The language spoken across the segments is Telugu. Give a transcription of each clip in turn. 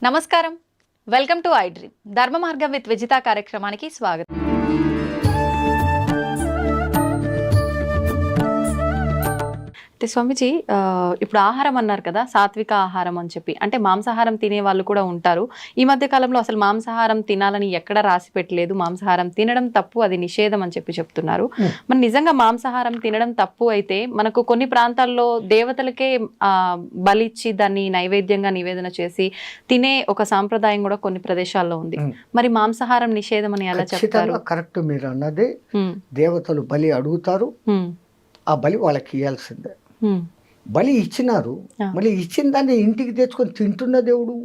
నమస్కారం, వెల్కమ్ టు ఐ డ్రీమ్. ధర్మ మార్గం విత్ విజిత కార్యక్రమానికి స్వాగతం. అయితే స్వామిజీ, ఇప్పుడు ఆహారం అన్నారు కదా, సాత్విక ఆహారం అని చెప్పి, అంటే మాంసాహారం తినే వాళ్ళు కూడా ఉంటారు. ఈ మధ్య కాలంలో అసలు మాంసాహారం తినాలని ఎక్కడ రాసి పెట్టలేదు. మాంసాహారం తినడం తప్పు, అది నిషేధం అని చెప్పి చెప్తున్నారు. మరి నిజంగా మాంసాహారం తినడం తప్పు అయితే మనకు కొన్ని ప్రాంతాల్లో దేవతలకే బలిచ్చి దాన్ని నైవేద్యంగా నివేదన చేసి తినే ఒక సాంప్రదాయం కూడా కొన్ని ప్రదేశాల్లో ఉంది. మరి మాంసాహారం నిషేధం అని ఎలా చెప్తారు? కరెక్ట్, మీరు అన్నది. దేవతలు బలి అడుగుతారు, ఆ బలి వాళ్ళకి ఇవ్వాల్సిందే. బలి ఇచ్చినారు, మళ్ళీ ఇచ్చిన దాన్ని ఇంటికి తెచ్చుకొని తింటున్న దేవుడు.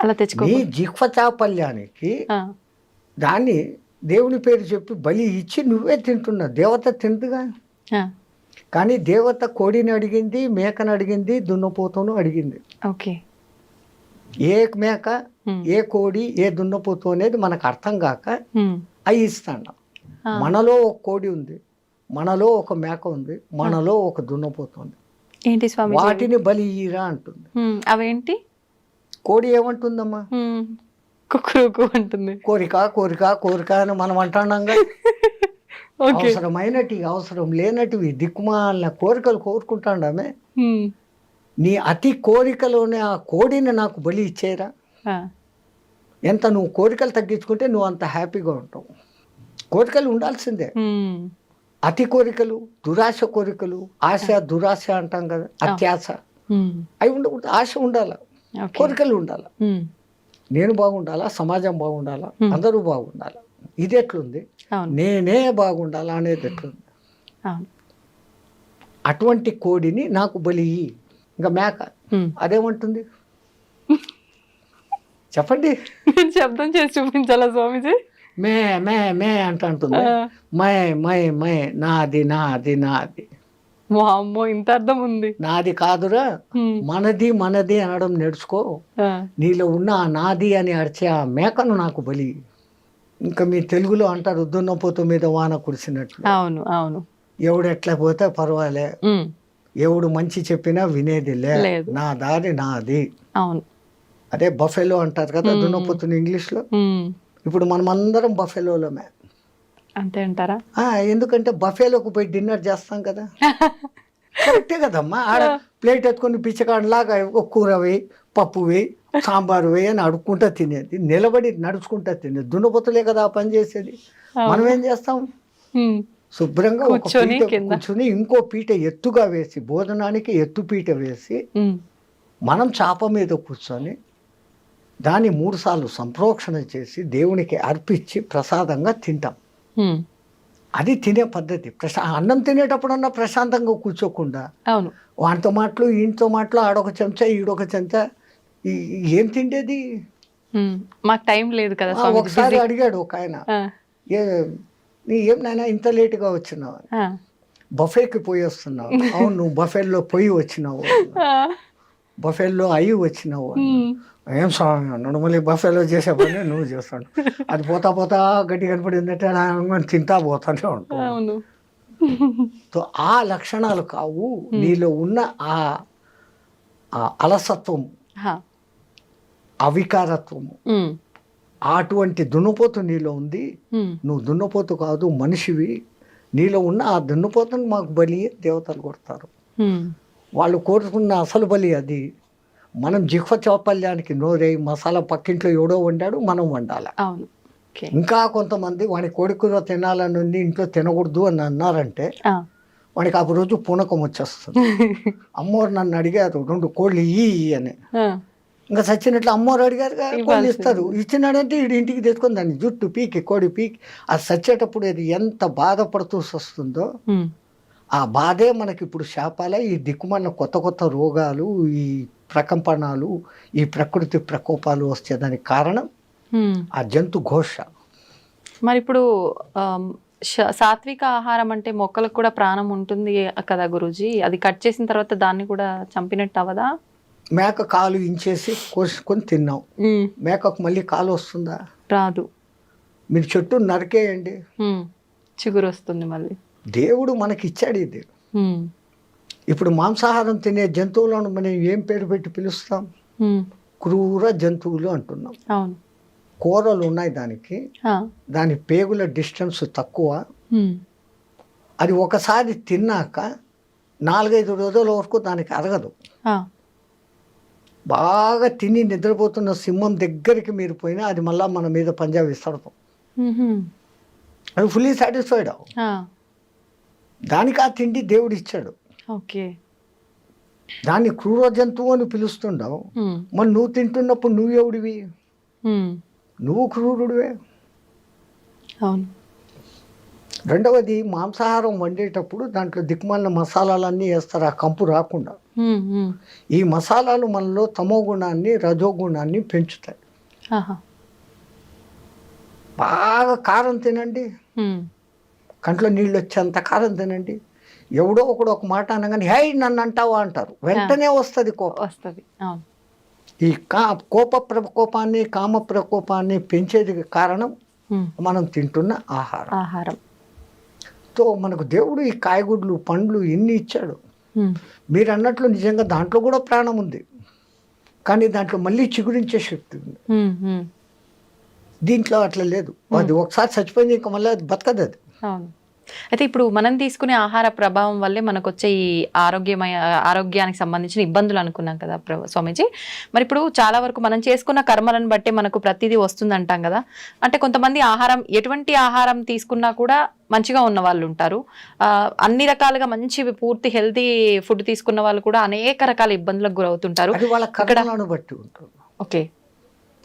అలా తెచ్చుకో, నీ జిహ్వ చాపల్యానికి దాన్ని దేవుని పేరు చెప్పి బలి ఇచ్చి నువ్వే తింటున్నావు. దేవత తింటుగా. కానీ దేవత కోడిని అడిగింది, మేకను అడిగింది, దున్నపోతును అడిగింది. ఓకే, ఏ మేక, ఏ కోడి, ఏ దున్నపోతు అనేది మనకు అర్థం కాక అవి ఇస్తాను. మనలో ఒక కోడి ఉంది, మనలో ఒక మేక ఉంది, మనలో ఒక దున్నపోతుంది. ఏంటి స్వామి, వాటిని బలి ఇయ్యరా అంటుంది. అవేంటి? కోడి ఏమంటుందమ్మా? కుక్కు అంటుంది. కోరిక కోరిక కోరిక అని మనం అంటున్నాం. అవసరమైనటివి, అవసరం లేనటివి, దిక్కుమాలిన కోరికలు కోరుకుంటాండమే. నీ అతి కోరికలోనే ఆ కోడిని నాకు బలి ఇచ్చేరా. ఎంత నువ్వు కోరికలు తగ్గించుకుంటే నువ్వు అంత హ్యాపీగా ఉంటావు. కోరికలు ఉండాల్సిందే. అతి కోరికలు, దురాశ కోరికలు, ఆశ దురాశ అంటాం కదా, అత్యాశ, అవి ఉండకూడదు. ఆశ ఉండాల, కోరికలు ఉండాల. నేను బాగుండాలా, సమాజం బాగుండాలా, అందరూ బాగుండాలా. ఇది ఎట్లుంది, నేనే బాగుండాలా అనేది ఎట్లుంది. అటువంటి కోడిని నాకు బలి. ఇంకా మేక అదేమంటుంది చెప్పండి? శబ్దం చేసి చూపించాలా స్వామిజీ? మే మే మే అంటుంది. మై మై మై, నాది నాది నాది. అమ్మో, ఇంత అర్థం ఉంది. నాది కాదురా, మనది మనది అనడం నేర్చుకో. నీలో ఉన్న ఆ నాది అని అరిచే ఆ మేకను నాకు బలి. ఇంకా మీ తెలుగులో అంటారు, దున్నపోతు మీద వాన కురిసినట్లు. అవును అవును. ఎవడు ఎట్లా పోతే పర్వాలే, ఎవడు మంచి చెప్పినా వినేది లేదు, నా దారి నాది. అవును, అదే బఫెలో అంటారు కదా దున్నపోతుని ఇంగ్లీష్లో. ఇప్పుడు మనం అందరం బఫెలోలమే. అంతే అంటారా? ఎందుకంటే బఫేలోకి పోయి డిన్నర్ చేస్తాం కదా. కరెక్టే కదమ్మా. ఆడ ప్లేట్ ఎత్తుకొని పిచ్చకాడలాగా కూరవి, పప్పువి, సాంబారువి అని అడుక్కుంటా తినేది, నిలబడి నడుచుకుంటా తినేది. దున్నపోతులే కదా ఆ పని చేసేది. మనం ఏం చేస్తాం, శుభ్రంగా ఒక పీట కూర్చుని ఇంకో పీట ఎత్తుగా వేసి, భోజనానికి ఎత్తు పీట వేసి, మనం చాప మీద కూర్చొని దాన్ని 3 సార్లు సంప్రోక్షణ చేసి దేవునికి అర్పించి ప్రసాదంగా తింటాం. అది తినే పద్ధతి. అన్నం తినేటప్పుడన్నా ప్రశాంతంగా కూర్చోకుండా వాటితో మాటలు, ఈయనతో మాటలు, ఆడొక చెంచా ఈడొక చెంచా, ఏం తిండేది? మాకు టైం లేదు కదా. ఒకసారి అడిగాడు ఒక ఆయన, ఏం నాయనా ఇంత లేటుగా వచ్చినావు? బఫేకి పోయి వస్తున్నావు. అవును, నువ్వు బఫేల్లో పోయి వచ్చినావు, బఫేల్లో అయి వచ్చినావు. ఏం స్వామి అన్నాడు. మళ్ళీ బఫేలో చేసే పని నువ్వు చేస్తాడు. అది పోతా పోతా గట్టి కనపడిందంటే తింటా పోతానే ఉంటావు. సో ఆ లక్షణాలు కావు నీలో ఉన్న ఆ అలసత్వము, అవికారత్వము. అటువంటి దున్నపోతు నీలో ఉంది. నువ్వు దున్నపోతు కాదు, మనిషివి. నీలో ఉన్న ఆ దున్నపోతుని మాకు బలి దేవతలు కొడతారు. వాళ్ళు కోరుకున్న అసలు బలి అది. మనం జిహ్వ చాపల్యానికి నోరై మసాలా పక్కింట్లో ఎవడో వండాడు, మనం వండాలి. ఇంకా కొంతమంది వాడి కోడికూర తినాలని ఉంది, ఇంట్లో తినకూడదు అని అన్నారంటే వాడికి ఆ రోజు పూనకం వచ్చేస్తుంది. అమ్మోరు నన్ను అడిగారు 2 కోళ్ళు ఇయ్యి అని. ఇంకా చచ్చినట్లు అమ్మోరు అడిగారు, కోళ్ళు ఇస్తారు. ఇచ్చినాడంటే వీడి ఇంటికి తెచ్చుకొని దాన్ని జుట్టు పీకి, కోడి పీకి, అది చచ్చేటప్పుడు అది ఎంత బాధపడుతూ వస్తుందో ఆ బాధే మనకి ఇప్పుడు శాపాల. ఈ దిక్కుమన్న కొత్త కొత్త రోగాలు, ఈ ప్రకంపనాలు, ఈ ప్రకృతి ప్రకోపాలు వచ్చేదానికి కారణం ఆ జంతు ఘోష. మరి ఇప్పుడు సాత్విక ఆహారం అంటే మొక్కలకు కూడా ప్రాణం ఉంటుంది కదా గురూజీ, అది కట్ చేసిన తర్వాత దాన్ని కూడా చంపినట్టు అవదా? మేక కాలు ఇంచేసి కోసుకొని తిన్నాం, మేకకు మళ్ళీ కాలు వస్తుందా? రాదు. మీరు చెట్టు నరికేయండి, చిగురు వస్తుంది మళ్ళీ. దేవుడు మనకి ఇచ్చాడు ఇది. ఇప్పుడు మాంసాహారం తినే జంతువులను మనం ఏం పేరు పెట్టి పిలుస్తాం? క్రూర జంతువులు అంటున్నాం. అవును. కూరలు ఉన్నాయి దానికి, దాని పేగుల డిస్టెన్స్ తక్కువ. అది ఒకసారి తిన్నాక 4-5 రోజుల వరకు దానికి అరగదు. బాగా తిని నిద్రపోతున్న సింహం దగ్గరికి మీరు పోయినా అది మళ్ళీ మన మీద పంజా విస్తడతాం. అది ఫుల్లీ సాటిస్ఫైడ్. దానికి ఆ తిండి దేవుడు ఇచ్చాడు. ఓకే. దాన్ని క్రూర జంతువు అని పిలుస్తుండవు. మరి నువ్వు తింటున్నప్పుడు నువ్వు ఎవడివి? నువ్వు క్రూరుడివే. అవును. రెండవది, మాంసాహారం వండేటప్పుడు దాంట్లో దిక్కుమాలిన మసాలాలన్నీ వేస్తారు ఆ కంపు రాకుండా. ఈ మసాలాలు మనలో తమో గుణాన్ని రజో గుణాన్ని పెంచుతాయి. బాగా కారం తినండి, కంట్లో నీళ్ళు వచ్చేంత కారం తినండి. ఎవడో ఒకడు ఒక మాట అనగానే హై నన్ను అంటావా అంటారు, వెంటనే వస్తుంది కోపం. వస్తుంది. ఈ కోప ప్రకోపాన్ని కామ ప్రకోపాన్ని పెంచేది కారణం మనం తింటున్న ఆహారం. తో మనకు దేవుడు ఈ కాయగూడ్లు పండ్లు ఎన్ని ఇచ్చాడు. మీరు అన్నట్లు నిజంగా దాంట్లో కూడా ప్రాణం ఉంది, కానీ దాంట్లో మళ్ళీ చిగురించే శక్తి ఉంది. దీంట్లో అట్లా లేదు. అది ఒకసారి చచ్చిపోయింది, ఇంకా మళ్ళీ అది బతకదు అది. అవును. అయితే ఇప్పుడు మనం తీసుకునే ఆహార ప్రభావం వల్లే మనకు వచ్చే ఈ ఆరోగ్యానికి సంబంధించిన ఇబ్బందులు అనుకున్నాం కదా స్వామీజీ. మరి ఇప్పుడు చాలా వరకు మనం చేసుకున్న కర్మలను బట్టి మనకు ప్రతిదీ వస్తుంది అంటాం కదా. అంటే కొంతమంది ఎటువంటి ఆహారం తీసుకున్నా కూడా మంచిగా ఉన్న వాళ్ళు ఉంటారు. అన్ని రకాలుగా మంచి పూర్తి హెల్తీ ఫుడ్ తీసుకున్న వాళ్ళు కూడా అనేక రకాల ఇబ్బందులకు గురవుతుంటారు. వాళ్ళ కర్మలను బట్టి ఉంటుంది. ఓకే.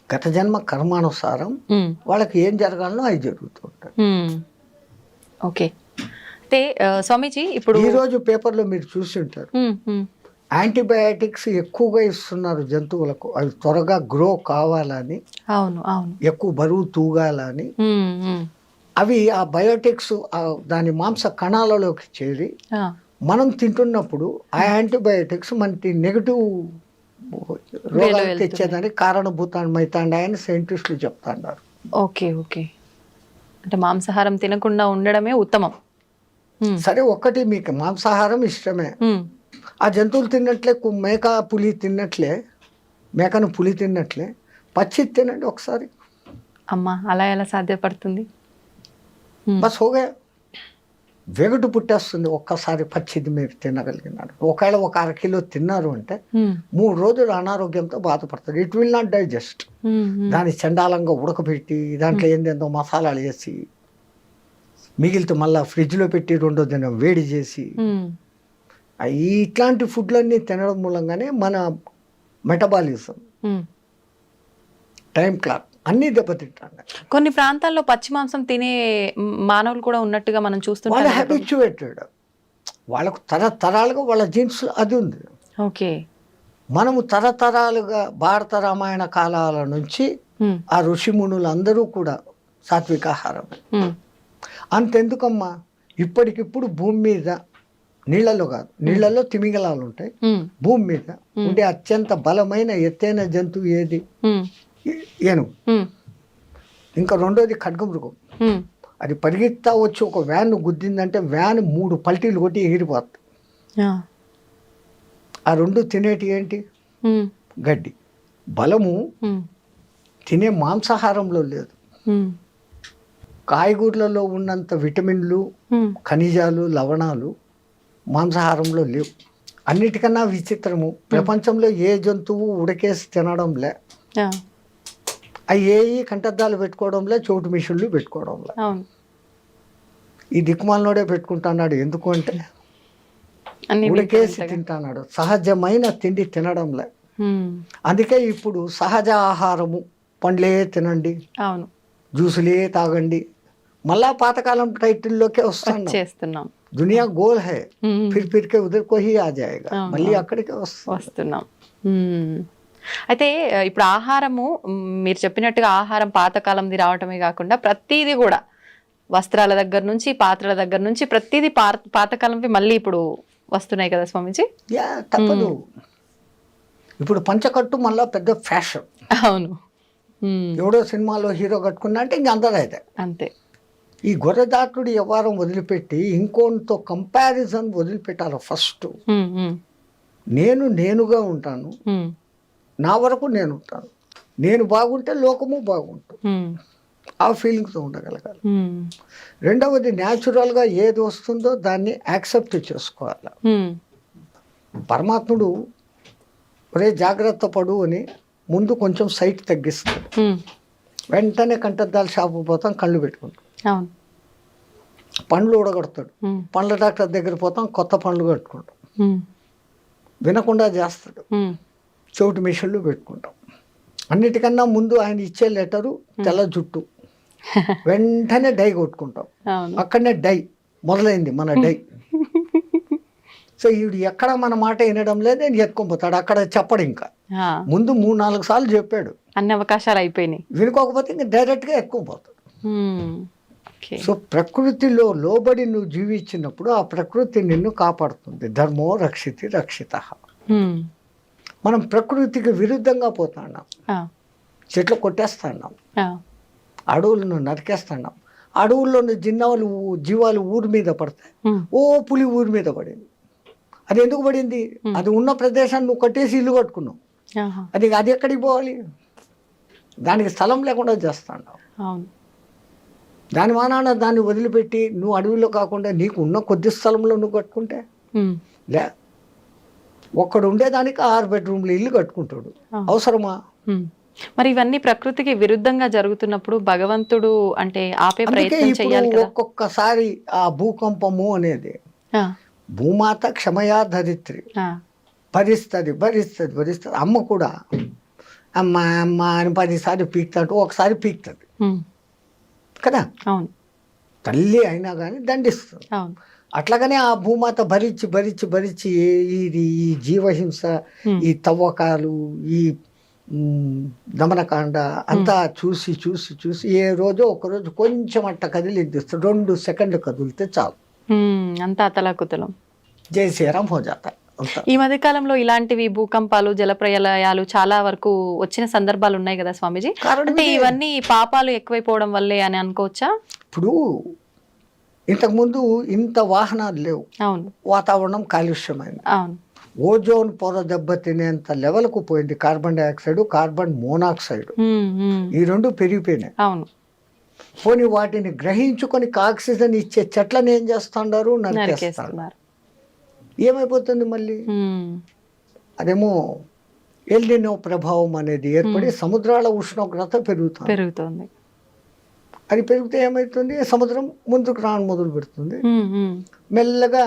గత జన్మ కర్మానుసారం వాళ్ళకి ఏం జరగాలనో అవి జరుగుతుంటాయి. ఓకే. అయితే స్వామీజీ ఇప్పుడు ఈరోజు పేపర్లో మీరు చూసి ఉంటారు, యాంటీబయాటిక్స్ ఎక్కువగా ఇస్తున్నారు జంతువులకు, అవి త్వరగా గ్రో కావాలని, అవును అవును, ఎక్కువ బరువు తూగాలని. అవి ఆ బయోటిక్స్ దాని మాంస కణాలలోకి చేరి మనం తింటున్నప్పుడు ఆ యాంటీబయాటిక్స్ మనకి నెగటివ్ రోగాలు తెచ్చేదానికి కారణభూతమైతాయని సైంటిస్టులు చెప్తున్నారు. Okay okay. అంటే మాంసాహారం తినకుండా ఉండడమే ఉత్తమం. సరే, ఒక్కటి మీకు మాంసాహారం ఇష్టమే, ఆ జంతువులు తిన్నట్లే మేక పులి తిన్నట్లే, మేకను పులి తిన్నట్లే పచ్చి తినండి ఒకసారి. అమ్మా, అలా ఎలా సాధ్యపడుతుంది? బస్ హోగా, వెగటు పుట్టేస్తుంది ఒక్కసారి పచ్చిది మీరు తినగలిగినారు. ఒకవేళ ఒక 1/2 కిలో తిన్నారు అంటే 3 రోజులు అనారోగ్యంతో బాధపడతారు. It will not digest. దాన్ని చండాలంగా ఉడకబెట్టి దాంట్లో ఏందేందో మసాలాలు వేసి మిగిలితే మళ్ళీ ఫ్రిడ్జ్లో పెట్టి 2వ దినం వేడి చేసి ఇట్లాంటి ఫుడ్లన్నీ తినడం మూలంగానే మన మెటబాలిజం, టైం క్లాక్ అన్నీ దెబ్బతింటాను. కొన్ని ప్రాంతాల్లో పచ్చి మాంసం తినే మానవులు కూడా ఉన్నట్టుగా మనం చూస్తున్నాం. వాళ్ళు హ్యాబిచ్యువేటెడ్, వాళ్ళకు తరతరాలుగా వాళ్ళ జీన్స్ అది ఉంది. ఓకే. మనము తరతరాలుగా భారత రామాయణ కాలాల నుంచి ఆ ఋషిమునులు అందరూ కూడా సాత్విక ఆహారమే. అంతెందుకమ్మా, ఇప్పటికిప్పుడు భూమి మీద నీళ్లలో కాదు, నీళ్లలో తిమింగలాలు ఉంటాయి, భూమి మీద ఉండే అత్యంత బలమైన ఎత్తైన జంతువు ఏది? ఏనుగు. ఇంకా రెండోది ఖడ్గమృగం. అది పరిగెత్తా వచ్చి ఒక వ్యాన్ గుద్దిందంటే వ్యాన్ 3 పల్టీలు కొట్టి ఎగిరిపోతుంది. ఆ 2 తినేటి ఏంటి? గడ్డి. బలము తినే మాంసాహారంలో లేదు. కాయగూరలలో ఉన్నంత విటమిన్లు, ఖనిజాలు, లవణాలు మాంసాహారంలో లేవు. అన్నిటికన్నా విచిత్రము, ప్రపంచంలో ఏ జంతువు ఉడకేసి తినడంలే, అవి కంటద్దాలు పెట్టుకోవడంలే, చోటు మిషన్లు పెట్టుకోవడంలే. ఈ దిక్కుమాలనోడే పెట్టుకుంటున్నాడు. ఎందుకు అంటే ఉడకేసి తింటున్నాడు, సహజమైన తిండి తినడంలే. అందుకే ఇప్పుడు సహజ ఆహారము, పండ్లే తినండి, జ్యూసులే తాగండి, మళ్ళా పాతకాలం టైటిల్లోకే వస్తున్నాం. దునియా goal high, Phir K ఉదర్ co he ఆ జాయేగా, మళ్ళీ అక్కడికే వస్తున్నాం. అయితే ఇప్పుడు ఆహారము, మీరు చెప్పినట్టుగా ఆహారం పాతకాలంది రావటమే కాకుండా ప్రతిదీ కూడా వస్త్రాల దగ్గర నుంచి, పాత్రల దగ్గర నుంచి ప్రతిదీ పాతకాలంవి మళ్ళీ ఇప్పుడు వస్తున్నాయి కదా స్వామీజీ. తప్పదు. ఇప్పుడు పంచకట్టు మళ్ళీ పెద్ద ఫ్యాషన్. అవును. ఎవడో సినిమాలో హీరో కట్టుకున్నా అంటే ఇంక అందరూ అయితే అంతే. ఈ గొర్రెదాటుడు వ్యవహారం వదిలిపెట్టి ఇంకోటితో కంపారిజన్ వదిలిపెట్టాలి ఫస్ట్. నేనుగా ఉంటాను, నా వరకు నేను ఉంటాను, నేను బాగుంటే లోకము బాగుంటుంది, ఆ ఫీలింగ్తో ఉండగలగాలి. రెండవది న్యాచురల్గా ఏది వస్తుందో దాన్ని యాక్సెప్ట్ చేసుకోవాలి. పరమాత్ముడు ఒరే జాగ్రత్త పడు అని ముందు కొంచెం సైట్ తగ్గిస్తాడు, వెంటనే కంటద్దాల షాపు పోతాం, కళ్ళు పెట్టుకుంటాం, పండ్లు ఊడగొడతాడు, పండ్ల డాక్టర్ దగ్గర పోతాం, కొత్త పండ్లు కట్టుకుంటాం, వినకుండా చేస్తాడు, చెవిటి మిషన్లు పెట్టుకుంటాం. అన్నిటికన్నా ముందు ఆయన ఇచ్చే లెటరు తెల్ల జుట్టు, వెంటనే డై కొట్టుకుంటాం, అక్కడనే డై మొదలైంది మన డై. సో వీడు ఎక్కడ మన మాట వినడం లేదు, నేను ఎత్తుకొని అక్కడ చెప్పడు, ఇంకా ముందు 3-4 సార్లు చెప్పాడు, అన్ని అవకాశాలు అయిపోయినాయి, వినుకోకపోతే ఇంకా డైరెక్ట్గా ఎత్తుకుపోతాడు. సో ప్రకృతిలో లోబడి నువ్వు జీవించినప్పుడు ఆ ప్రకృతి నిన్ను కాపాడుతుంది. ధర్మో రక్షితి రక్షిత. మనం ప్రకృతికి విరుద్ధంగా పోతున్నాం, చెట్లు కొట్టేస్తున్నాం, అడవులను నరికేస్తున్నాం, అడవుల్లోని జీవాలు ఊరి మీద పడతాయి. ఓ పులి ఊరి మీద పడింది, అది ఎందుకు పడింది? అది ఉన్న ప్రదేశాన్ని నువ్వు కట్టేసి ఇల్లు కట్టుకున్నావు, అది ఎక్కడికి పోవాలి? దానికి స్థలం లేకుండా చేస్తున్నావు. దాని మానాన దాన్ని వదిలిపెట్టి నువ్వు అడవిలో కాకుండా నీకు ఉన్న కొద్ది స్థలంలో నువ్వు కట్టుకుంటే లే, ఒక్కడు ఉండేదానికి 6 బెడ్రూమ్లు ఇల్లు కట్టుకుంటాడు, అవసరమా? మరి ఇవన్నీ ప్రకృతికి విరుద్ధంగా జరుగుతున్నప్పుడు భగవంతుడు అంటే ఆపే ప్రయత్నం చేయాలి కదా. ఒక్కొక్కసారి ఆ భూకంపము అనేది భూమాత క్షమయా ధరిత్రి, భరిస్తుంది. అమ్మ కూడా అమ్మ అమ్మ అని 10 సార్లు పీకుతాడు, ఒకసారి పీకుతుంది కదా. అవును, తల్లి అయినా కానీ దండిస్తుంది. అట్లాగనే ఆ భూమాత భరించి ఈ జీవహింస, ఈ తవ్వకాలు, ఈ దమనకాండ అంతా చూసి ఏ రోజో ఒకరోజు కొంచెం అట్ట కదిలిద్దిస్తుంది, 2 సెకండ్లు కదిలితే చాలు, అంతా అతలాకుతలం, జై శ్రీరామ్ హో జాతా. ఈ మధ్య కాలంలో ఇలాంటివి భూకంపాలు, జలప్రలయాలు చాలా వరకు వచ్చిన సందర్భాలు ఉన్నాయి కదా స్వామీజీ. అంటే ఇవన్నీ పాపాలు ఎక్కువైపోవడం వల్లే అని అనుకోవచ్చా? ఇప్పుడు ఇంతకుముందు ఇంత వాహనాలు లేవు, అవును, వాతావరణం కాలుష్యమైంది, అవును, ఓజోన్ పొర దెబ్బతినేంత లెవెల్కు పోయింది, కార్బన్ డైఆక్సైడ్, కార్బన్ మోనాక్సైడ్, ఈ 2 పెరిగిపోయినాయి. అవును, పోనీ వాటిని గ్రహించుకొని ఆక్సిజన్ ఇచ్చే చెట్లను ఏం చేస్తున్నారు? నరికేస్తున్నారు. ఏమైపోతుంది మళ్ళీ? అదేమో ఎల్నినో ప్రభావం అనేది ఏర్పడి సముద్రాల ఉష్ణోగ్రత పెరుగుతుంది. అది పెరిగితే ఏమవుతుంది? సముద్రం ముందుకు రాను మొదలు పెడుతుంది, మెల్లగా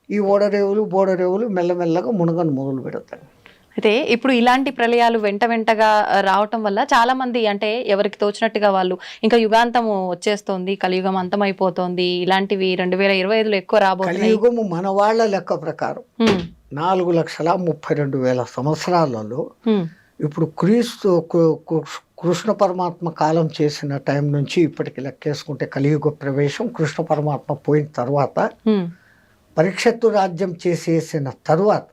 ఈ బోడరేవులు మెల్లమెల్లగా మునగను మొదలు పెడతాయి. అయితే ఇప్పుడు ఇలాంటి ప్రళయాలు వెంటగా రావటం వల్ల చాలా మంది అంటే ఎవరికి తోచినట్టుగా వాళ్ళు ఇంకా యుగాంతము వచ్చేస్తోంది, కలియుగం అంతమైపోతోంది, ఇలాంటివి 2025లో ఎక్కువ రాబోతుంది. కలియుగము మన వాళ్ళ లెక్క ప్రకారం 4,32,000 సంవత్సరాలలో ఇప్పుడు కృష్ణ పరమాత్మ కాలం చేసిన టైం నుంచి ఇప్పటికి లెక్కేసుకుంటే కలియుగ ప్రవేశం, కృష్ణ పరమాత్మ పోయిన తర్వాత, పరీక్షత్తు రాజ్యం చేసేసిన తర్వాత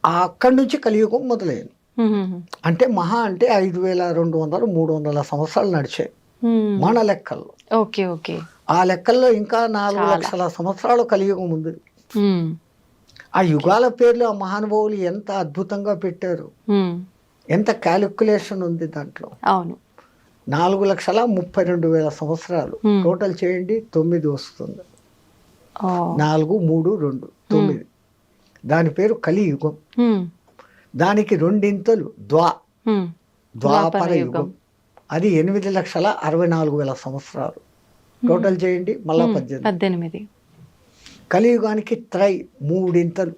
అక్కడి నుంచి కలియుగం మొదలైంది. అంటే మహా అంటే 5,200-300 సంవత్సరాలు నడిచాయి మన లెక్కల్లో. ఆ లెక్కల్లో ఇంకా 4 లక్షల సంవత్సరాలు కలియుగం ఉంది. ఆ యుగాల పేర్లు ఆ మహానుభావులు ఎంత అద్భుతంగా పెట్టారు, ఎంత క్యాలిక్యులేషన్ ఉంది దాంట్లో. అవును, 4,32,000 సంవత్సరాలు టోటల్ చేయండి, 9 వస్తుంది. 4, 3, 2, 9. దాని పేరు కలియుగం. దానికి 2 ఇంతలు ద్వాపర యుగం, అది 8,64,000 సంవత్సరాలు టోటల్ చేయండి, మళ్ళా 18. కలియుగానికి 3 ఇంతలు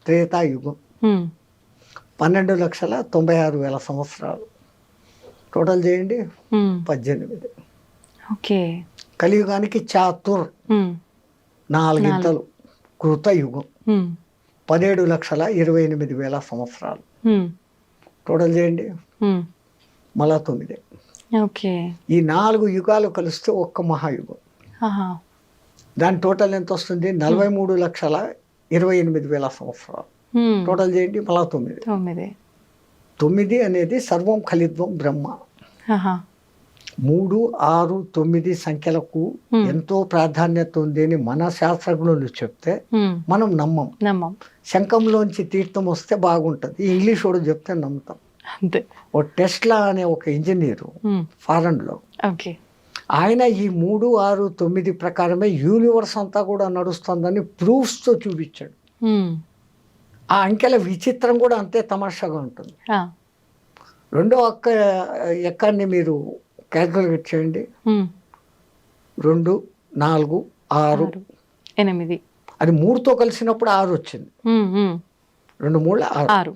త్రేతాయుగం, 12,96,000 సంవత్సరాలు టోటల్ చేయండి, 18. కలియుగానికి చాతుర్ 4 ఇంతలు కృతయుగం, 17,28,000 సంవత్సరాలు టోటల్ చేయండి, మళ్ళా 9. ఈ 4 యుగాలు కలిస్తే ఒక్క మహాయుగం. దాని టోటల్ ఎంత వస్తుంది? 43,28,000 సంవత్సరాలు టోటల్ చేయండి, మళ్ళా 9. 9 అనేది సర్వం ఖలిత్వం బ్రహ్మ. 3, 6, 9 సంఖ్యలకు ఎంతో ప్రాధాన్యత ఉంది అని మన శాస్త్రజ్ఞులు చెప్తే మనం నమ్మం. శంఖంలోంచి తీర్థం వస్తే బాగుంటుంది, ఇంగ్లీష్ వాడు చెప్తే నమ్ముతాం. అంతే. ఓ టెస్లా అనే ఒక ఇంజనీరు ఫారెన్లో, ఓకే, ఆయన ఈ 3, 6, 9 ప్రకారమే యూనివర్స్ అంతా కూడా నడుస్తుందని ప్రూఫ్స్తో చూపించాడు. ఆ అంకెల విచిత్రం కూడా అంతే తమాషాగా ఉంటుంది. రెండో ఎక్కాన్ని మీరు క్యాల్కులేట్ చేయండి. 2, 4, 6, 8. అది 3తో కలిసినప్పుడు 6 వచ్చింది. 2 3 6,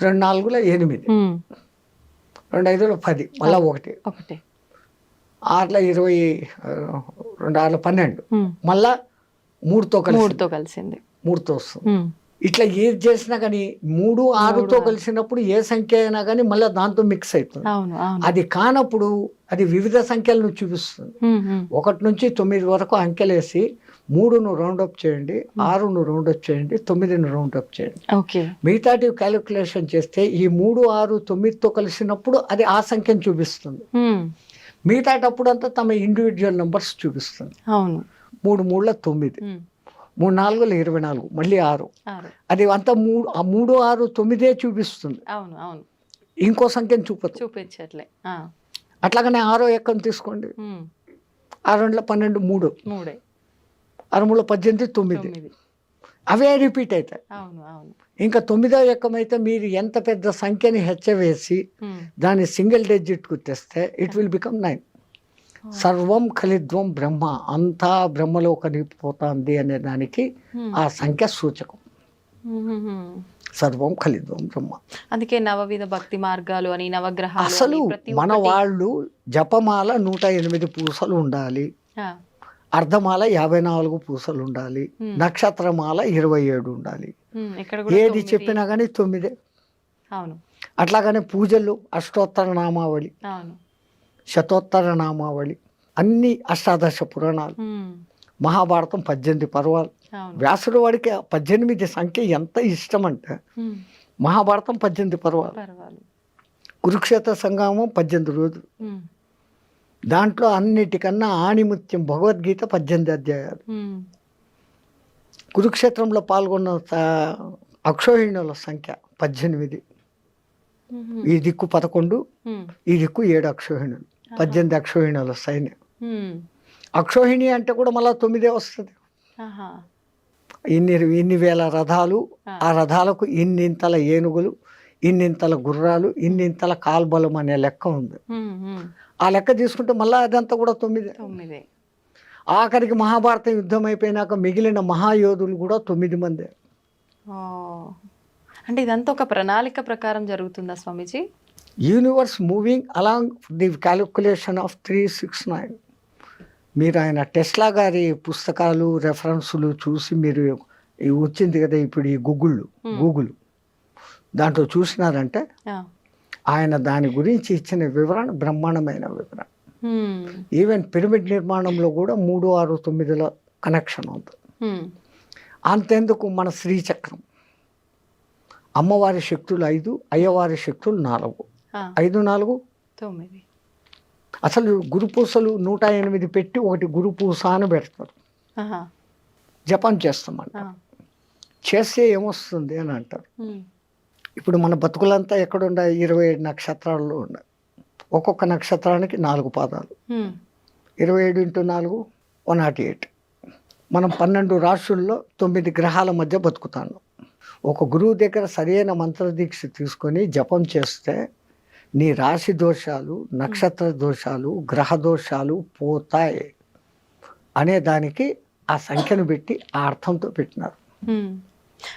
2 4 8, 2 5 10, మళ్ళా 1, 6 20, 2 6 12, మళ్ళా 3తో కలిసింది, 3తో వస్తుంది. ఇట్లా ఏది చేసినా కానీ 3, 6తో కలిసినప్పుడు ఏ సంఖ్య అయినా కానీ మళ్ళీ దాంతో మిక్స్ అవుతుంది. అది కానప్పుడు అది వివిధ సంఖ్యలను చూపిస్తుంది. 1 నుంచి 9 వరకు అంకెలేసి 3ను రౌండప్ చేయండి, 6ను రౌండప్ చేయండి, 9ను రౌండప్ చేయండి. మిగతాటి క్యాలిక్యులేషన్ చేస్తే ఈ 3, 6, 9తో కలిసినప్పుడు అది ఆ సంఖ్యను చూపిస్తుంది. మిగతాటప్పుడు అంతా తమ ఇండివిజువల్ నెంబర్స్ చూపిస్తుంది. 3 3 9, 3 4 24, మళ్ళీ 6, అది అంతా 3 6 9 చూపిస్తుంది. ఇంకో సంఖ్యను చూపించట్లే. అట్లాగనే 6వ ఎక్కను తీసుకోండి, 6 2 12, 3 6 3 18, 9, అవే రిపీట్ అవుతాయి. ఇంకా 9వ ఎక్కం అయితే మీరు ఎంత పెద్ద సంఖ్యని హెచ్చవేసి దాన్ని సింగిల్ డిజిట్కు తెస్తే ఇట్ విల్ బికమ్ 9. సర్వం ఖలిద్వం బ్రహ్మ, అంతా బ్రహ్మలో కలిగిపోతుంది అనే దానికి ఆ సంఖ్య సూచకం. సర్వం ఖలిద్వం బ్రహ్మ. అందుకే నవవిధ భక్తి మార్గాలు అని, నవగ్రహాలు. అసలు మన వాళ్ళు జపమాల 108 పూసలు ఉండాలి, అర్ధమాల 54 పూసలు ఉండాలి, నక్షత్రమాల 27 ఉండాలి. ఏది చెప్పినా కానీ 9. అట్లాగనే పూజలు అష్టోత్తర నామావళి, శతోత్తర నామావళి, అన్ని అష్టాదశ పురాణాలు, మహాభారతం 18 పర్వాలు. వ్యాసుడు వాడికి 18 సంఖ్య ఎంత ఇష్టం అంటే మహాభారతం 18 పర్వాలు, కురుక్షేత్ర సంగ్రామం 18 రోజులు, దాంట్లో అన్నిటికన్నా ఆణిముత్యం భగవద్గీత 18 అధ్యాయాలు. కురుక్షేత్రంలో పాల్గొన్న అక్షోహిణుల సంఖ్య 18, ఈ దిక్కు 11, ఈ దిక్కు 7 అక్షోహిణులు, 18 అక్షోహిణుల సైన్యం. అక్షోహిణి అంటే కూడా మళ్ళీ 9 వస్తుంది. ఇన్ని వేల రథాలు, ఆ రథాలకు ఇన్నింతల ఏనుగులు, ఇన్నింతల గుర్రాలు, ఇన్నింతల కాల్బలం అనే లెక్క ఉంది. ఆ లెక్క తీసుకుంటే మళ్ళీ అదంతా కూడా 9. ఆఖరికి మహాభారతం యుద్ధం అయిపోయినాక మిగిలిన మహాయోధులు కూడా 9 మందే. అంటే ఇదంతా ఒక ప్రణాళిక ప్రకారం జరుగుతుందా Swamiji? Universe moving along the calculation of 369. మీరు ఆయన టెస్లా గారి పుస్తకాలు రెఫరెన్సులు చూసి మీరు వచ్చింది కదా ఇప్పుడు ఈ గూగుల్ దాంట్లో చూసినారంటే ఆయన దాని గురించి ఇచ్చిన వివరణ బ్రహ్మాండమైన వివరణ. ఈవెన్ పిరమిడ్ నిర్మాణంలో కూడా 3 6 9ల కనెక్షన్ ఉంది. అంతెందుకు మన శ్రీచక్రం, అమ్మవారి శక్తులు 5, అయ్యవారి శక్తులు 4, 5 4 9. అసలు గురుపూసలు 108 పెట్టి ఒకటి గురుపూస అని పెడతారు, జపం చేస్తామంట. చేస్తే ఏమొస్తుంది అని అంటారు. ఇప్పుడు మన బతుకులంతా ఎక్కడుండాయి? 27 నక్షత్రాల్లో ఉన్నాయి. ఒక్కొక్క నక్షత్రానికి 4 పాదాలు, 27 × 4 108. మనం 12 రాశుల్లో 9 గ్రహాల మధ్య బతుకుతాను. ఒక గురువు దగ్గర సరైన మంత్రదీక్ష తీసుకొని జపం చేస్తే నీ రాశి దోషాలు, నక్షత్ర దోషాలు, గ్రహ దోషాలు పోతాయి అనే దానికి ఆ సంఖ్యను పెట్టి ఆ అర్థంతో పెట్టినారు.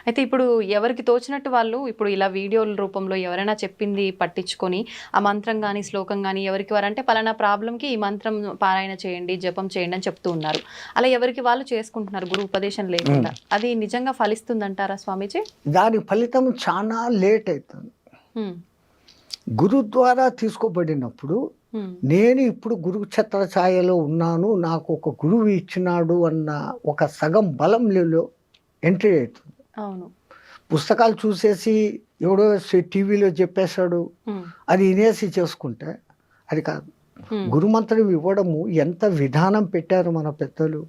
అయితే ఇప్పుడు ఎవరికి తోచినట్టు వాళ్ళు ఇప్పుడు ఇలా వీడియోల రూపంలో ఎవరైనా చెప్పింది పట్టించుకొని ఆ మంత్రం కానీ శ్లోకం కానీ ఎవరికి వారంటే పలానా ప్రాబ్లంకి ఈ మంత్రం పారాయణ చేయండి, జపం చేయండి అని చెప్తూ ఉన్నారు. అలా ఎవరికి వాళ్ళు చేసుకుంటున్నారు గురు ఉపదేశం లేకుండా. అది నిజంగా ఫలిస్తుందంటారా స్వామీజీ? దాని ఫలితం చాలా లేట్ అవుతుంది. గురు ద్వారా తీసుకోబడినప్పుడు నేను ఇప్పుడు గురు ఛత్ర ఛాయలో ఉన్నాను, నాకు ఒక గురువు ఇచ్చినాడు అన్న ఒక సగం బలంలో ఎంట్రీ అవుతుంది. అవును, పుస్తకాలు చూసేసి ఎవడో టీవీలో చెప్పేశాడు అది వినేసి చేసుకుంటే అది కాదు. గురుమంత్రం ఇవ్వడము ఎంత విధానం పెట్టారు మన పెద్దలు.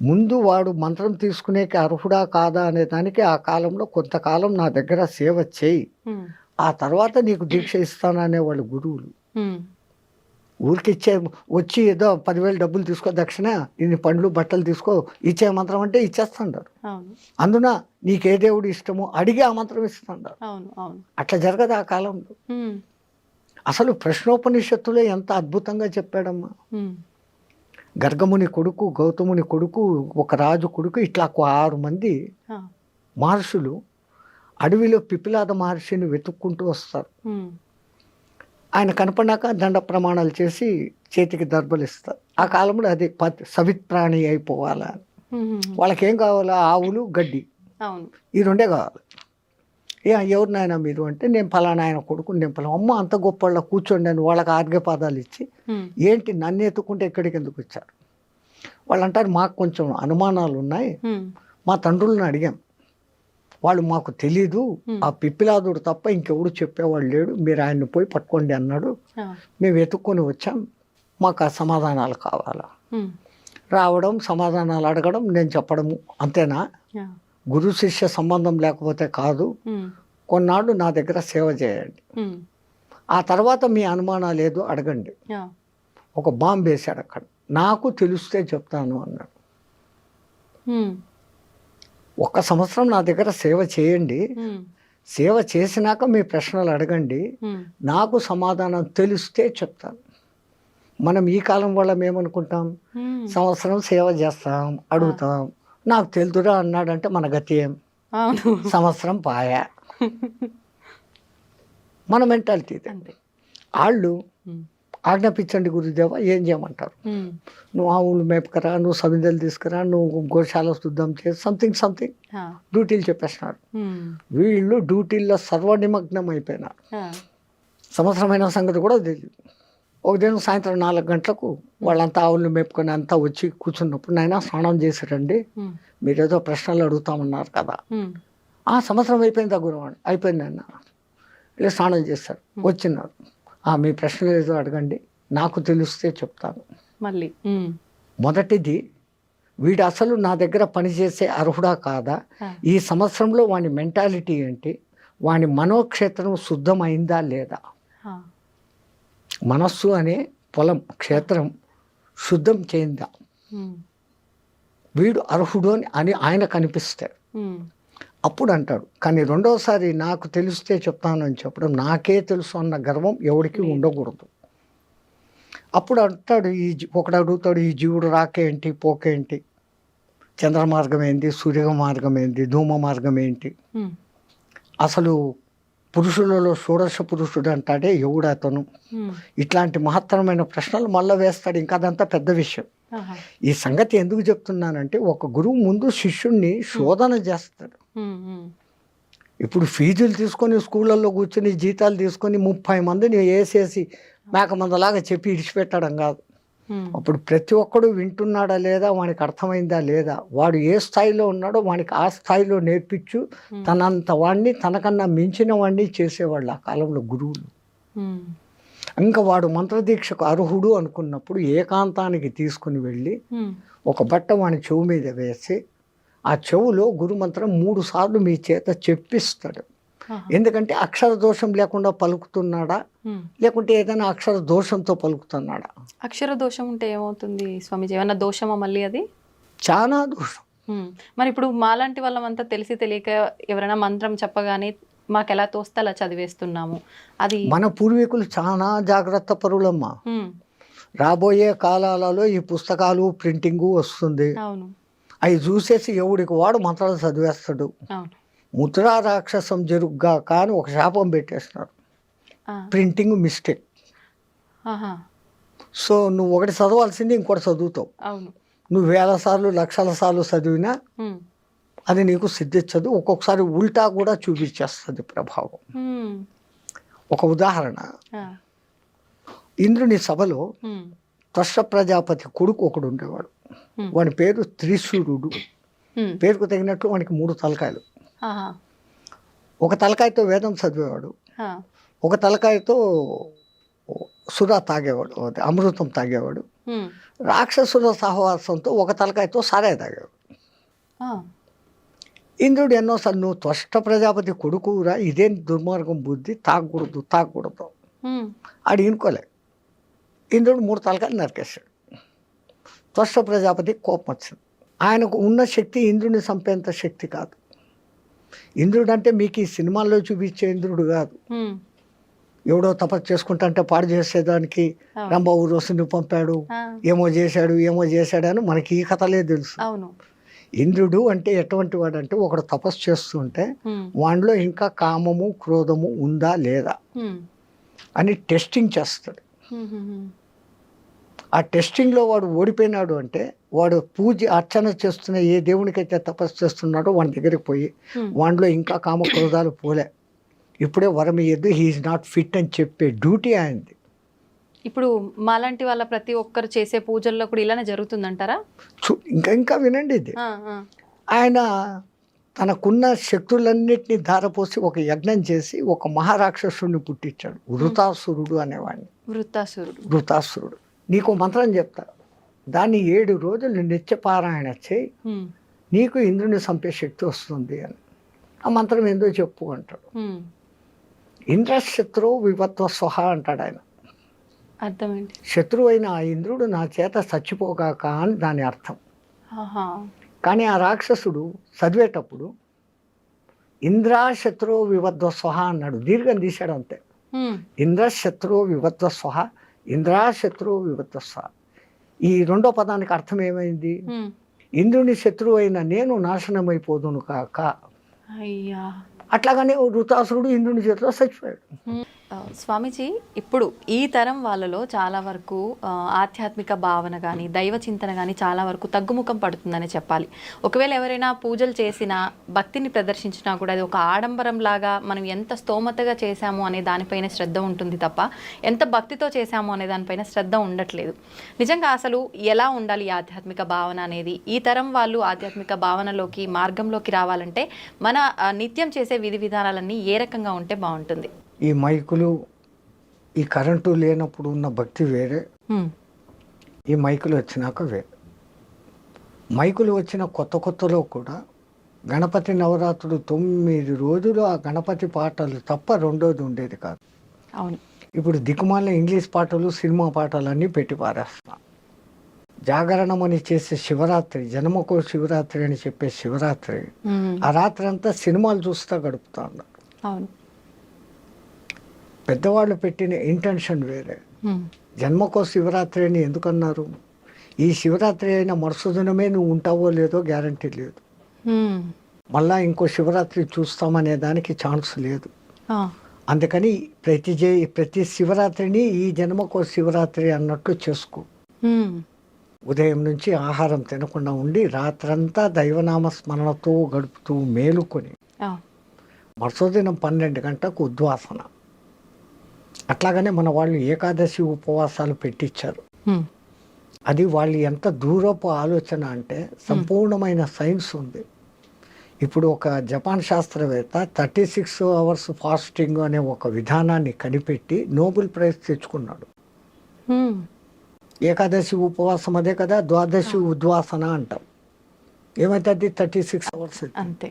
ముందు వాడు మంత్రం తీసుకునేకి అర్హుడా కాదా అనే దానికి ఆ కాలంలో కొంతకాలం నా దగ్గర సేవ చేయి, ఆ తర్వాత నీకు దీక్ష ఇస్తాననే వాళ్ళు గురువులు. ఊరికి వచ్చి ఏదో 10,000 డబ్బులు తీసుకో దక్షిణ, ఇన్ని పండ్లు బట్టలు తీసుకో, ఇచ్చే మంత్రం అంటే ఇచ్చేస్తుంటారు. అందున నీకే దేవుడు ఇష్టమో అడిగి ఆ మంత్రం ఇస్తుంటారు. అట్లా జరగదు ఆ కాలంలో. అసలు ప్రశ్నోపనిషత్తులో ఎంత అద్భుతంగా చెప్పాడమ్మా. గర్గముని కొడుకు, గౌతముని కొడుకు, ఒక రాజు కొడుకు, ఇట్లా 6 మంది మహర్షులు అడవిలో పిపిలాద మహర్షిని వెతుక్కుంటూ వస్తారు. ఆయన కనపడినాక దండ ప్రమాణాలు చేసి చేతికి దర్బలు ఇస్తారు. ఆ కాలంలో అది సవిత్ప్రాణి అయిపోవాలా. వాళ్ళకేం కావాలా? ఆవులు, గడ్డి, ఈ 2 కావాలి. ఎవరు నాయన మీరు అంటే, నేను ఫలానా ఆయన కొడుకు, నేను ఫలానా. అమ్మ అంత గొప్ప వాళ్ళ కూర్చోండి అని వాళ్ళకి ఆర్ఘ్యపాదాలు ఇచ్చి, ఏంటి నన్ను ఎత్తుకుంటే ఎక్కడికి ఎందుకు వచ్చారు? వాళ్ళు అంటారు, మాకు కొంచెం అనుమానాలు ఉన్నాయి, మా తండ్రులను అడిగాం, వాళ్ళు మాకు తెలీదు, ఆ పిప్పిలాదుడు తప్ప ఇంకెవడు చెప్పేవాళ్ళు లేడు, మీరు ఆయన్ని పోయి పట్టుకోండి అన్నాడు, మేము వెతుక్కొని వచ్చాం, మాకు ఆ సమాధానాలు కావాలా. రావడం, సమాధానాలు అడగడం, నేను చెప్పడము, అంతేనా? గురు శిష్య సంబంధం లేకపోతే కాదు. కొన్నాళ్ళు నా దగ్గర సేవ చేయండి, ఆ తర్వాత మీ అనుమానాలు ఏదో అడగండి. ఒక బాంబు వేశాడు అక్కడ, నాకు తెలిస్తే చెప్తాను అన్నాడు. 1 సంవత్సరం నా దగ్గర సేవ చేయండి, సేవ చేసినాక మీ ప్రశ్నలు అడగండి, నాకు సమాధానం తెలిస్తే చెప్తాను. మనం ఈ కాలం వాళ్ళం ఏమనుకుంటాం? సంవత్సరం సేవ చేస్తాం, అడుగుతాం, నాకు తెలుదురా అన్నాడంటే మన గతి ఏం? సంవత్సరం పాయా. మన మెంటాలిటీ ఇదే. వాళ్ళు ఆజ్ఞాపించండి గురుదేవ, ఏం చేయమంటారు? నువ్వు ఆవులు మేపకరా, నువ్వు సమిందలు తీసుకురా, నువ్వు గోశాల శుద్ధం చేసి సంథింగ్ డ్యూటీలు చెప్పేస్తున్నారు. వీళ్ళు డ్యూటీల్లో సర్వనిమగ్నం అయిపోయినారు. సంవత్సరమైన సంగతి కూడా తెలియదు. ఒక దినం సాయంత్రం 4 గంటలకు వాళ్ళంతా ఆవులు మేపుకొని అంతా వచ్చి కూర్చున్నప్పుడు, నాయన స్నానం చేశారండి, మీరేదో ప్రశ్నలు అడుగుతామన్నారు కదా. ఆ సంవత్సరం అయిపోయిందా గురువాడు? అయిపోయింది అన్న. ఇలా స్నానం చేశారు, వచ్చినారు, మీ ప్రశ్నలు ఏదో అడగండి, నాకు తెలిస్తే చెప్తాను. మళ్ళీ మొదటిది, వీడు అసలు నా దగ్గర పనిచేసే అర్హుడా కాదా, ఈ సంవత్సరంలో వాని మెంటాలిటీ ఏంటి, వాని మనోక్షేత్రం శుద్ధమైందా లేదా. మనస్సు అనే పొలం, క్షేత్రం శుద్ధం చేయిందా, వీడు అర్హుడు అని ఆయన కనిపిస్తాడు. అప్పుడు అంటాడు. కానీ రెండోసారి నాకు తెలిస్తే చెప్తాను అని చెప్పడం, నాకే తెలుసు అన్న గర్వం ఎవరికి ఉండకూడదు. అప్పుడు అంటాడు, ఒకడు అడుగుతాడు, ఈ జీవుడు రాకేంటి, పోకేంటి, చంద్ర మార్గం ఏంటి, సూర్య మార్గం ఏంటి, ధూమ మార్గం ఏంటి, అసలు పురుషులలో షోడశ పురుషుడు అంటాడే ఎవడు అతను, ఇట్లాంటి మహత్తరమైన ప్రశ్నలు మళ్ళీ వేస్తాడు. ఇంకా అదంతా పెద్ద విషయం. ఈ సంగతి ఎందుకు చెప్తున్నానంటే, ఒక గురువు ముందు శిష్యుణ్ణి శోధన చేస్తాడు. ఇప్పుడు ఫీజులు తీసుకొని స్కూళ్ళల్లో కూర్చొని జీతాలు తీసుకొని 30 మందిని వేసేసి మేకమందలాగా చెప్పి ఇడిచిపెట్టడం కాదు. అప్పుడు ప్రతి ఒక్కడు వింటున్నాడా లేదా, వానికి అర్థమైందా లేదా, వాడు ఏ స్థాయిలో ఉన్నాడో వానికి ఆ స్థాయిలో నేర్పించు, తనంత వాడిని తనకన్నా మించిన వాడిని చేసేవాళ్ళు ఆ కాలంలో గురువులు. ఇంకా వాడు మంత్రదీక్షకు అర్హుడు అనుకున్నప్పుడు ఏకాంతానికి తీసుకుని వెళ్ళి ఒక బట్ట వాని చెవు మీద వేసి, ఆ చెవులో గురుమంత్రం 3 సార్లు మీ చేత చెప్పిస్తాడు. ఎందుకంటే అక్షర దోషం లేకుండా పలుకుతున్నాడా, లేకుంటే ఏదైనా అక్షర దోషంతో పలుకుతున్నాడా. అక్షర దోషం ఉంటే ఏమవుతుంది స్వామిజీ? ఏమన్నా దోషమా మళ్ళీ? అది చాలా దోషం. మరి ఇప్పుడు మాలాంటి వాళ్ళమంతా తెలిసి తెలియక ఎవరైనా మంత్రం చెప్పగానే మాకు ఎలా తోస్తే అలా చదివేస్తున్నాము. అది మన పూర్వీకులు చాలా జాగ్రత్త పరులమ్మా. రాబోయే కాలాలలో ఈ పుస్తకాలు ప్రింటింగు వస్తుంది, అవి చూసేసి ఎవడికి వాడు మంత్రాలు చదివేస్తాడు. ముద్రా రాక్షసం జరుగుగా కానీ ఒక శాపం పెట్టేస్తున్నారు, ప్రింటింగ్ మిస్టేక్. సో నువ్వు ఒకటి చదవాల్సింది ఇంకోటి చదువుతావు. నువ్వు 1000 సార్లు 1,00,000 సార్లు చదివినా అది నీకు సిద్ధించదు. ఒక్కొక్కసారి ఉల్టా కూడా చూపించేస్తుంది ప్రభావం. ఒక ఉదాహరణ, ఇంద్రుని సభలో త్వష్ట ప్రజాపతి కొడుకు ఒకడు ఉండేవాడు. వాడి పేరు త్రిశూరుడు. పేరుకు తగినట్లు వానికి 3 తలకాయలు. ఒక తలకాయతో వేదం చదివేవాడు, ఒక తలకాయతో సుర తాగేవాడు, అదే అమృతం తాగేవాడు. హ్మ్. రాక్షసుల సహవాసంతో ఒక తలకాయతో సారాయి తాగేవాడు. ఆ. ఇంద్రుడు ఎన్నోసార్లు నువ్వు త్వష్ట ప్రజాపతి కొడుకురా, ఇదేం దుర్మార్గం బుద్ధి, తాగకూడదు తాగకూడదు. హ్మ్. ఆడు ఇనుకోలే. ఇంద్రుడు 3 తలకాయలు నరికేశాడు. త్వష్ట ప్రజాపతి కోపం వచ్చింది. ఆయనకు ఉన్న శక్తి ఇంద్రుడిని చంపేంత శక్తి కాదు. ఇంద్రుడు అంటే మీకు ఈ సినిమాల్లో చూపించే ఇంద్రుడు కాదు. హ్మ్. ఎవడో తపస్సు చేసుకుంటా పాడు చేసేదానికి అవును. రంభ ఊరోసుని పంపాడు, ఆ. ఏమో చేశాడు అని మనకి ఈ కథలే తెలుసు. అవును. ఇంద్రుడు అంటే ఎటువంటి వాడు అంటే, ఒకడు తపస్సు చేస్తుంటే హ్మ్. వాడిలో ఇంకా కామము క్రోధము ఉందా లేదా హ్మ్. అని టెస్టింగ్ చేస్తాడు. హ్మ్. హ్మ్. ఆ టెస్టింగ్లో వాడు ఓడిపోయినాడు అంటే, వాడు పూజ అర్చన చేస్తున్న ఏ దేవునికైతే తపస్సు చేస్తున్నాడో వాడి దగ్గరికి పోయి హ్మ్. వాడిలో ఇంకా కామ క్రోధాలు పోలే, ఇప్పుడే వరం ఇయ్యద్దు, హీఈస్ నాట్ ఫిట్ అని చెప్పే డ్యూటీ ఆయనది. ఇప్పుడు మాలాంటి వాళ్ళ ప్రతి ఒక్కరు చేసే పూజల్లో కూడా ఇలానే జరుగుతుందంటారా? ఇంకా వినండి ఇది. ఆ, ఆ. ఆయన తనకున్న శక్తులన్నిటినీ ధారపోసి ఒక యజ్ఞం చేసి ఒక మహారాక్షసుడిని పుట్టించాడు, వృతాసురుడు అనేవాడిని. వృత్తాసురుడు. వృతాసురుడు. నీకు మంత్రం చెప్తా, దాన్ని 7 రోజులు నిత్యపారాయణ చేయి, హ్మ్. నీకు ఇంద్రుని చంపే శక్తి వస్తుంది అని. ఆ మంత్రం ఏందో చెప్పు అంటాడు. హ్మ్. ఇంద్రశత్రు వివత్వ స్వహ అంటాడు ఆయన. అర్థం ఏంటి? శత్రువు అయిన ఆ ఇంద్రుడు నా చేత చచ్చిపోగాక అని దాని అర్థం. ఆహా. కానీ ఆ రాక్షసుడు చదివేటప్పుడు ఇంద్రాశత్రు వివద్వ స్వహ అన్నాడు, దీర్ఘం తీశాడు అంతే. హ్మ్. ఇంద్రశత్రు వివద్వ స్వహ, ఇంద్రాశత్రు వివద్వ స్వహ. ఈ రెండో పదానికి అర్థం ఏమైంది? హ్మ్. ఇంద్రుని శత్రువు అయిన నేను నాశనమైపోదును కాక. అయ్యా. అట్లాగనే వృతాసురుడు ఇంద్రుని చేతిలో చచ్చిపోయాడు. స్వామీజీ, ఇప్పుడు ఈ తరం వాళ్ళలో చాలా వరకు ఆధ్యాత్మిక భావన కానీ దైవ చింతన కానీ చాలా వరకు తగ్గుముఖం పడుతుందని చెప్పాలి. ఒకవేళ ఎవరైనా పూజలు చేసినా భక్తిని ప్రదర్శించినా కూడా అది ఒక ఆడంబరం లాగా మనం ఎంత స్తోమతగా చేశాము అనే దానిపైన శ్రద్ధ ఉంటుంది తప్ప ఎంత భక్తితో చేశాము అనే దానిపైన శ్రద్ధ ఉండట్లేదు. నిజంగా అసలు ఎలా ఉండాలి ఈ ఆధ్యాత్మిక భావన అనేది? ఈ తరం వాళ్ళు ఆధ్యాత్మిక భావనలోకి మార్గంలోకి రావాలంటే మన నిత్యం చేసే విధి విధానాలన్నీ ఏ రకంగా ఉంటే బాగుంటుంది? ఈ మైకులు, ఈ కరెంటు లేనప్పుడు ఉన్న భక్తి వేరే, ఈ మైకులు వచ్చినాక వేరే. మైకులు వచ్చిన కొత్తలో కూడా గణపతి నవరాత్రులు 9 రోజులు ఆ గణపతి పాటలు తప్ప రెండోది ఉండేది కాదు. అవును. ఇప్పుడు దిక్కుమాలిన ఇంగ్లీష్ పాటలు, సినిమా పాటలు అన్నీ పెట్టి పారేస్తున్నాం. జాగరణం అని చేసే శివరాత్రి, జన్మకో శివరాత్రి అని చెప్పే శివరాత్రి, ఆ రాత్రి అంతా సినిమాలు చూస్తూ గడుపుతా ఉన్నారు. అవును. పెద్దవాళ్ళు పెట్టిన ఇంటెన్షన్ వేరే. జన్మకో శివరాత్రి అని ఎందుకన్నారు? ఈ శివరాత్రి అయిన మరుసదినమే నువ్వు ఉంటావో లేదో గ్యారంటీ లేదు, మళ్ళా ఇంకో శివరాత్రి చూస్తామనే దానికి ఛాన్స్ లేదు. అందుకని ప్రతి శివరాత్రిని ఈ జన్మకో శివరాత్రి అన్నట్లు చేసుకో. ఉదయం నుంచి ఆహారం తినకుండా ఉండి రాత్రంతా దైవనామ స్మరణతో గడుపుతూ మేలుకొని మరుసదినం 12 గంటలకు ఉద్వాసన. అట్లాగనే మన వాళ్ళు ఏకాదశి ఉపవాసాలు పెట్టించారు. అది వాళ్ళు ఎంత దూరపు ఆలోచన అంటే సంపూర్ణమైన సైన్స్ ఉంది. ఇప్పుడు ఒక జపాన్ శాస్త్రవేత్త 36 hours ఫాస్టింగ్ అనే ఒక విధానాన్ని కనిపెట్టి నోబెల్ ప్రైజ్ తెచ్చుకున్నాడు. ఏకాదశి ఉపవాసం అదే కదా, ద్వాదశి ఉద్వాసన అంటాం. ఏమైతుంది? 36 hours అంతే.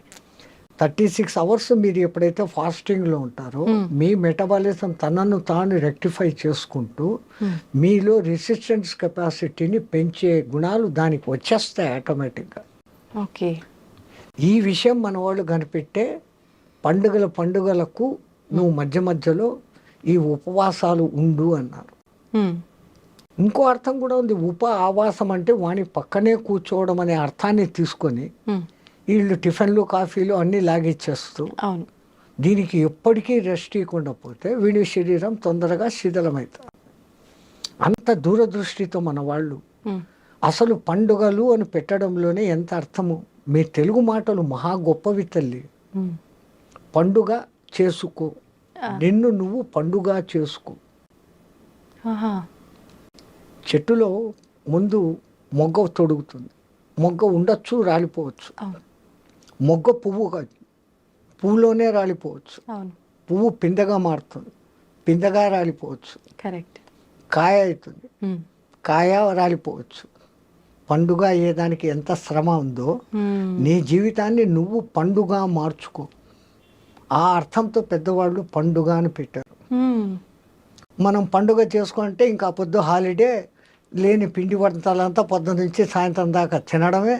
36 hours మీరు ఎప్పుడైతే ఫాస్టింగ్లో ఉంటారో మీ మెటబాలిజం తనను తాను రెక్టిఫై చేసుకుంటూ మీలో రెసిస్టెన్స్ కెపాసిటీని పెంచే గుణాలు దానికి వచ్చేస్తాయి ఆటోమేటిక్గా. ఓకే. ఈ విషయం మన వాళ్ళు కనిపెట్టే పండుగలకు నువ్వు మధ్య మధ్యలో ఈ ఉపవాసాలు ఉండు అన్నారు. ఇంకో అర్థం కూడా ఉంది. ఆవాసం అంటే వాని పక్కనే కూర్చోవడం అనే అర్థాన్ని తీసుకొని వీళ్ళు టిఫిన్లు కాఫీలు అన్నీ లాగిచ్చేస్తూ దీనికి ఎప్పటికీ రెస్ట్ ఇవ్వకుండా పోతే వీడి శరీరం తొందరగా శిథిలమవుతుంది. అంత దూరదృష్టితో మన వాళ్ళు అసలు పండుగలు అని పెట్టడంలోనే ఎంత అర్థము. మీ తెలుగు మాటలు మహా గొప్పవి తల్లి. పండుగ చేసుకో, నిన్ను నువ్వు పండుగ చేసుకో. చెట్టులో ముందు మొగ్గ తొడుగుతుంది, మొగ్గ ఉండొచ్చు రాలిపోవచ్చు. మొగ్గ పువ్వు కాదు, పువ్వులోనే రాలిపోవచ్చు. పువ్వు పిందెగా మారుతుంది, పిందెగా రాలిపోవచ్చు. కరెక్ట్. కాయ అవుతుంది. కాయ రాలిపోవచ్చు. పండుగ అయ్యేదానికి ఎంత శ్రమ ఉందో నీ జీవితాన్ని నువ్వు పండుగ మార్చుకో. ఆ అర్థంతో పెద్దవాళ్ళు పండుగ అని పెట్టారు. మనం పండుగ చేసుకుంటే ఇంకా పొద్దు హాలిడే, లేని పిండి వంటలంతా పొద్దున్న నుంచి సాయంత్రం దాకా తినడమే,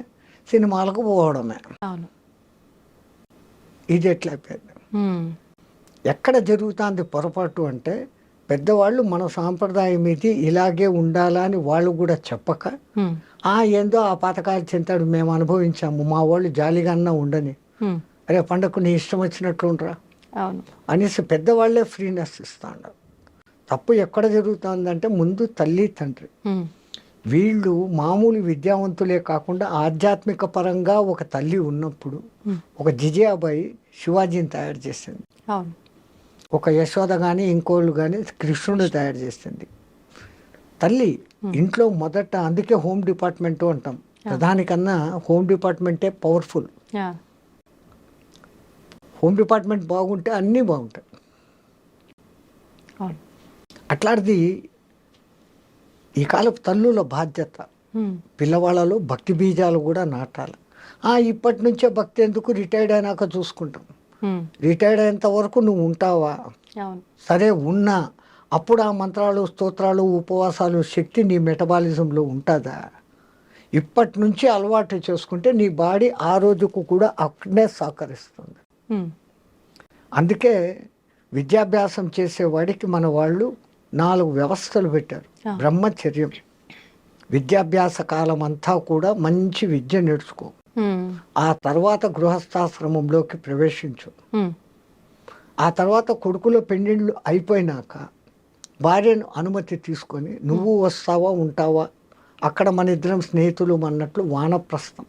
సినిమాలకు పోవడమే. ఇది ఎట్లయిపోయింది. ఎక్కడ జరుగుతుంది పొరపాటు అంటే, పెద్దవాళ్ళు మన సాంప్రదాయం ఇది, ఇలాగే ఉండాలని వాళ్ళు కూడా చెప్పక, ఏందో ఆ పథకాలు చింతాడు మేము అనుభవించాము, మా వాళ్ళు జాలిగా అన్నా ఉండని, అరే పండగకు నీ ఇష్టం వచ్చినట్లు ఉండరా అనేసి పెద్దవాళ్ళే ఫ్రీనెస్ ఇస్తాడు. తప్పు ఎక్కడ జరుగుతుందంటే, ముందు తల్లి తండ్రి వీళ్ళు మామూలు విద్యావంతులే కాకుండా ఆధ్యాత్మిక పరంగా ఒక తల్లి ఉన్నప్పుడు, ఒక జిజియాబాయి శివాజీని తయారు చేసింది, ఒక యశోద కానీ ఇంకోళ్ళు కానీ కృష్ణుడు తయారు చేసింది. తల్లి ఇంట్లో మొదట, అందుకే హోమ్ డిపార్ట్మెంట్ అంటాం, ప్రధానికన్నా హోమ్ డిపార్ట్మెంటే పవర్ఫుల్. హోమ్ డిపార్ట్మెంట్ బాగుంటే అన్నీ బాగుంటాయి. అట్లాంటిది ఈ కాలపు తల్లుల బాధ్యత, పిల్లవాళ్ళలో భక్తి బీజాలు కూడా నాటాలి. ఇప్పటి నుంచే భక్తి ఎందుకు, రిటైర్డ్ అయినాక చూసుకుంటాం. రిటైర్డ్ అయ్యేంత వరకు నువ్వు ఉంటావా? సరే ఉన్నా, అప్పుడు ఆ మంత్రాలు, స్తోత్రాలు, ఉపవాసాలు శక్తి నీ మెటబాలిజంలో ఉంటుందా? ఇప్పటి నుంచి అలవాటు చేసుకుంటే నీ బాడీ ఆ రోజుకు కూడా అక్కడే సహకరిస్తుంది. అందుకే విద్యాభ్యాసం చేసేవాడికి మన వాళ్ళు 4 వ్యవస్థలు పెట్టారు. బ్రహ్మచర్యం, విద్యాభ్యాస కాలం అంతా కూడా మంచి విద్య నేర్చుకో, ఆ తర్వాత గృహస్థాశ్రమంలోకి ప్రవేశించు, ఆ తర్వాత కొడుకుల పెండిళ్ళు అయిపోయినాక భార్యను అనుమతి తీసుకొని నువ్వు వస్తావా ఉంటావా, అక్కడ మన ఇద్దరం స్నేహితులు అన్నట్లు వానప్రస్థం.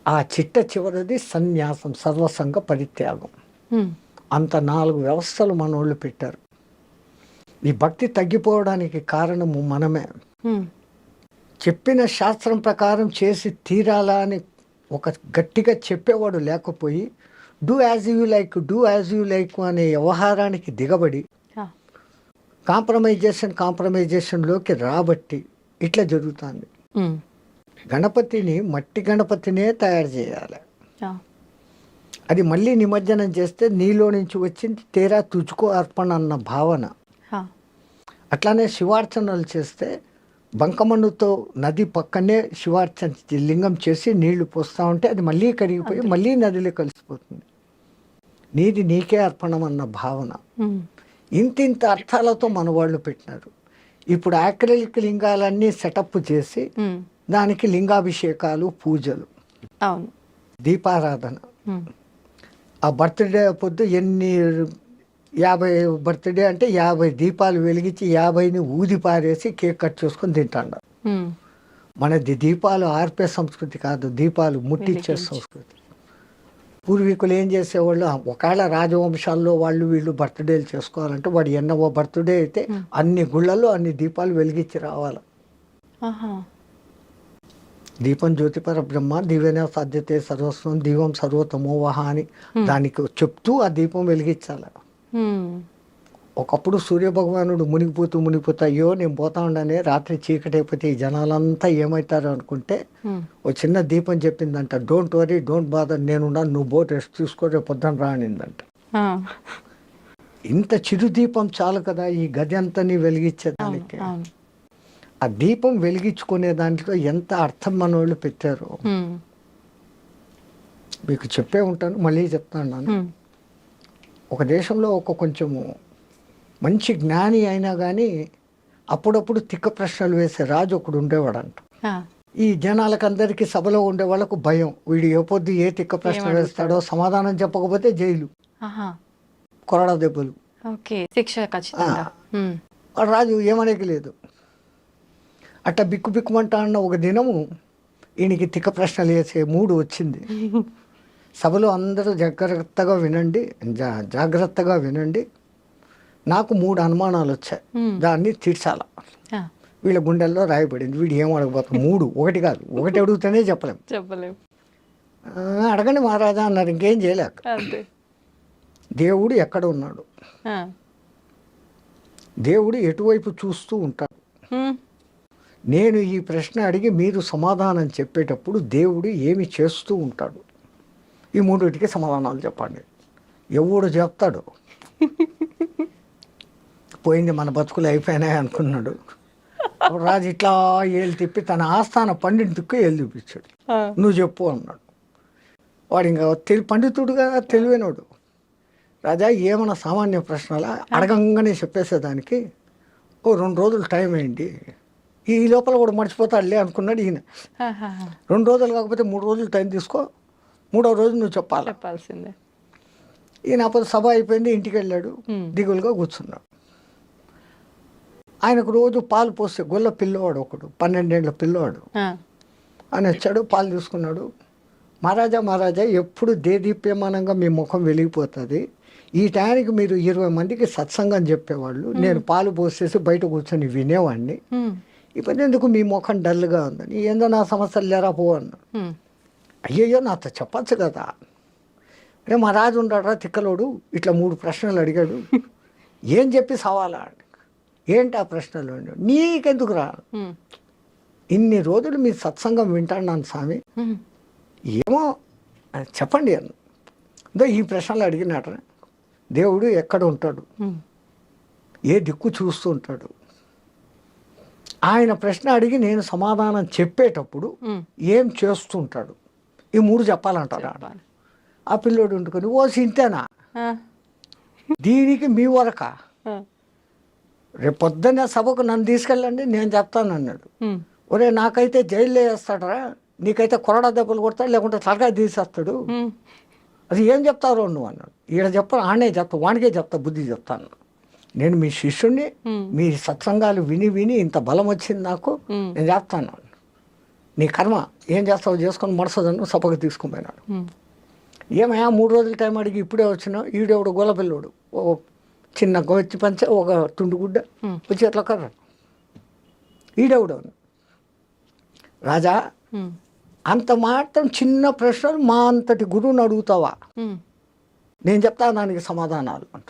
ఆ చిట్ట చివరిది సన్యాసం, సర్వసంగ పరిత్యాగం. అంత 4 వ్యవస్థలు మన వాళ్ళు పెట్టారు. ఈ భక్తి తగ్గిపోవడానికి కారణము మనమే. చెప్పిన శాస్త్రం ప్రకారం చేసి తీరాలా అని ఒక గట్టిగా చెప్పేవాడు లేకపోయి, do as you like, do as you like అనే వ్యవహారానికి దిగబడి కాంప్రమైజేషన్లోకి రాబట్టి ఇట్లా జరుగుతుంది. గణపతిని, మట్టి గణపతినే తయారు చేయాలి. అది మళ్ళీ నిమజ్జనం చేస్తే నీలో నుంచి వచ్చింది తేరా తుజుకో అర్పణ అన్న భావన. అట్లానే శివార్చనలు చేస్తే బంకమన్నుతో నది పక్కనే శివార్చన లింగం చేసి నీళ్లు పోస్తూ ఉంటే అది మళ్ళీ కరిగిపోయి మళ్ళీ నదిలో కలిసిపోతుంది. నీది నీకే అర్పణం అన్న భావన. ఇంతింత అర్థాలతో మన వాళ్ళు పెట్టినారు. ఇప్పుడు యాక్రిలిక్ లింగాలన్నీ సెటప్ చేసి దానికి లింగాభిషేకాలు, పూజలు, దీపారాధన. ఆ బర్త్డే పొద్దు 50 బర్త్డే అంటే 50 దీపాలు వెలిగించి 50ని ఊది పారేసి కేక్ కట్ చేసుకొని తింటాడు. మనది దీపాలు ఆర్పే సంస్కృతి కాదు, దీపాలు ముట్టించే సంస్కృతి. పూర్వీకులు ఏం చేసేవాళ్ళు, ఒకవేళ రాజవంశాల్లో వాళ్ళు వీళ్ళు బర్త్డేలు చేసుకోవాలంటే వాడు ఎన్నో బర్త్డే అయితే అన్ని గుళ్ళల్లో అన్ని దీపాలు వెలిగించి రావాలి. దీపం జ్యోతిపర బ్రహ్మ దీవెన సాధ్యతే సర్వస్వం దీపం సర్వతమోవహ అని దానికి చెప్తూ ఆ దీపం వెలిగించాలి. ఒకప్పుడు సూర్యభగవానుడు మునిగిపోతా అయ్యో నేను పోతా ఉండనే, రాత్రి చీకటి అయిపోతే ఈ జనాలంతా ఏమవుతారు అనుకుంటే ఒక చిన్న దీపం చెప్పిందంట, డోంట్ వరీ డోంట్ బాదర్, నేనున్నా, నువ్వు బోట్ రెస్ట్ తీసుకో, రేపు పొద్దున రానిందంట. ఇంత చిరు దీపం చాలు కదా ఈ గది అంతని వెలిగించేదానికి. ఆ దీపం వెలిగించుకునే దాంట్లో ఎంత అర్థం మన వాళ్ళు పెట్టారో మీకు చెప్పే ఉంటాను, మళ్ళీ చెప్తాను. ఒక దేశంలో ఒక కొంచెము మంచి జ్ఞాని అయినా కానీ అప్పుడప్పుడు తిక్క ప్రశ్నలు వేసే రాజు ఒకడు ఉండేవాడంట. ఈ జనాలకందరికీ సభలో ఉండే వాళ్ళకు భయం, వీడు ఏ పొద్దు ఏ తిక్క ప్రశ్న వేస్తాడో, సమాధానం చెప్పకపోతే జైలు, కొరడా దెబ్బలు, రాజు ఏమనేకి లేదు. అట్ట బిక్కుమంటా అన్న ఒక దినము ఈయనకి తిక్క ప్రశ్నలు వేసే మూడు వచ్చింది. సభలో అందరూ జాగ్రత్తగా వినండి, నాకు 3 అనుమానాలు వచ్చాయి, దాన్ని తీర్చాల. వీళ్ళ గుండెల్లో రాయబడింది. వీడు ఏం అడగబోతాం, 3, ఒకటి కాదు, ఒకటి అడిగితేనే చెప్పలేం. అడగండి మహారాజా అన్నారు. ఇంకేం చేయలేక, దేవుడు ఎక్కడ ఉన్నాడు, దేవుడు ఎటువైపు చూస్తూ ఉంటాడు. నేను ఈ ప్రశ్న అడిగి మీరు సమాధానం చెప్పేటప్పుడు దేవుడు ఏమి చేస్తూ ఉంటాడు? ఈ మూడింటికి సమాధానాలు చెప్పండి. ఎవడు చెప్తాడు? పోయింది మన బతుకులు అయిపోయినాయి అనుకున్నాడు. అప్పుడు రాజు ఇట్లా ఏళ్ళు తిప్పి తన ఆస్థాన పండితుకు ఏళ్ళు చూపించాడు. నువ్వు చెప్పు అన్నాడు. వాడు ఇంకా పండితుడుగా తెలివైనవాడు. రాజా ఏమన్నా సామాన్య ప్రశ్నలా అడగంగానే చెప్పేసేదానికి 2 రోజులు టైం అయింది, ఈ లోపల కూడా మర్చిపోతాడులే అనుకున్నాడు ఈయన. 2 రోజులు కాకపోతే 3 రోజులు టైం తీసుకో, 3వ రోజు నువ్వు చెప్పాల్సిందే. ఈయన అప్పుడు సభ అయిపోయింది, ఇంటికి వెళ్ళాడు, దిగులుగా కూర్చున్నాడు. ఆయనకు రోజు పాలు పోస్తే గొల్ల పిల్లవాడు ఒకడు, 12 ఏళ్ళ పిల్లవాడు అని వచ్చాడు. పాలు తీసుకున్నాడు. మహారాజా ఎప్పుడు దేదీప్యమానంగా మీ ముఖం వెలిగిపోతుంది, ఈ టైంకి మీరు 20 మందికి సత్సంగం చెప్పేవాళ్ళు, నేను పాలు పోసేసి బయట కూర్చొని వినేవాడిని, ఇప్పుడు ఎందుకు మీ ముఖం డల్గా ఉందని. ఏందో నా సమస్యలు లేరా పో అన్నాడు. అయ్యయ్యో నాతో చెప్పచ్చు కదా. మా రాజు ఉన్నాడా తిక్కలోడు, ఇట్లా 3 ప్రశ్నలు అడిగాడు, ఏం చెప్పి సవాలా? ఏంటి ఆ ప్రశ్నలు? నీకెందుకు రా, ఇన్ని రోజులు మీ సత్సంగం వింటాను నాన్న స్వామి, ఏమో చెప్పండి అన్న. ఈ ప్రశ్నలు అడిగినాట. దేవుడు ఎక్కడ ఉంటాడు, ఏ దిక్కు చూస్తూ ఉంటాడు? ఆయన ప్రశ్న అడిగి నేను సమాధానం చెప్పేటప్పుడు ఏం చేస్తుంటాడు? ఈ 3 చెప్పాలంటారా? ఆ పిల్లోడు ఉంటుకొని ఓ సింతేనా, దీనికి మీ వరక, రేపు పొద్దున్న సభకు నన్ను తీసుకెళ్ళండి నేను చెప్తాను అన్నాడు. ఒరే నాకైతే జైల్లో వేస్తాడరా, నీకైతే కొరడా దెబ్బలు కొడతాడు, లేకుంటే తలకాయ తీసేస్తాడు, అది ఏం చెప్తారో నువ్వు అన్నాడు. ఈడ చెప్పను, ఆడనే చెప్తా, వానికే చెప్తా, బుద్ధి చెప్తాను. నేను మీ శిష్యుణ్ణి, మీ సత్సంగాలు విని విని ఇంత బలం వచ్చింది నాకు, నేను చెప్తాను. నీ కర్మ ఏం చేస్తావు చేసుకొని మడసదను సభకు తీసుకుపోయినాడు. ఏమయ్యా 3 రోజులు టైం అడిగి ఇప్పుడే వచ్చినావు, ఈడెవడు గొల్లపిల్లోడు, ఓ చిన్న గొచ్చి పంచ, ఒక తుండుగుడ్డ, వచ్చి అట్లా కర్ర, ఈడెవడు. రాజా అంత మాత్రం చిన్న ప్రశ్నలు మా అంతటి గురువుని అడుగుతావా? నేను చెప్తా దానికి సమాధానాలు అంట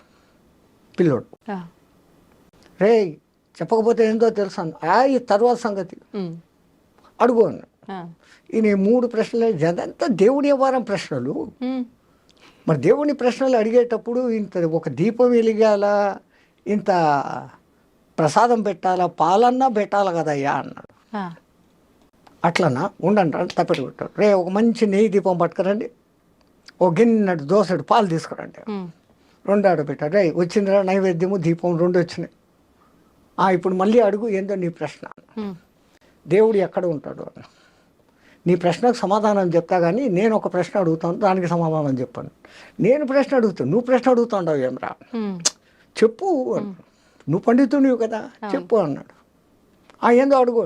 పిల్లోడు. రే చెప్పకపోతే ఏందో తెలుసాను, ఈ తర్వాత సంగతి అడుగు అన్న. ఈయన 3 ప్రశ్నలు అదంతా దేవుని వ్యవహారం ప్రశ్నలు. మరి దేవుని ప్రశ్నలు అడిగేటప్పుడు ఇంత ఒక దీపం వెలిగాల, ఇంత ప్రసాదం పెట్టాలా, పాలన్నా పెట్టాలి కదయ్యా అన్నాడు. అట్లనా ఉండండి అని తప్పెట్టు పెట్టాడు. రే ఒక మంచి నెయ్యి దీపం పట్టుకురండి, ఓ గిన్నెడు దోసెడు పాలు తీసుకురండి, 2 ఆడబెట్టాడు. రే వచ్చిందిరా నైవేద్యము దీపం 2 వచ్చినాయి. ఇప్పుడు మళ్ళీ అడుగు ఏందో నీ ప్రశ్న. దేవుడు ఎక్కడ ఉంటాడు అని. నీ ప్రశ్నకు సమాధానం చెప్తా కానీ నేను ఒక ప్రశ్న అడుగుతాను, దానికి సమాధానం చెప్పాను. నేను ప్రశ్న అడుగుతాను, నువ్వు ప్రశ్న అడుగుతావు ఏమరా, చెప్పు. నువ్వు పండితునివి కదా, చెప్పు అన్నాడు. ఏందో అడుగు.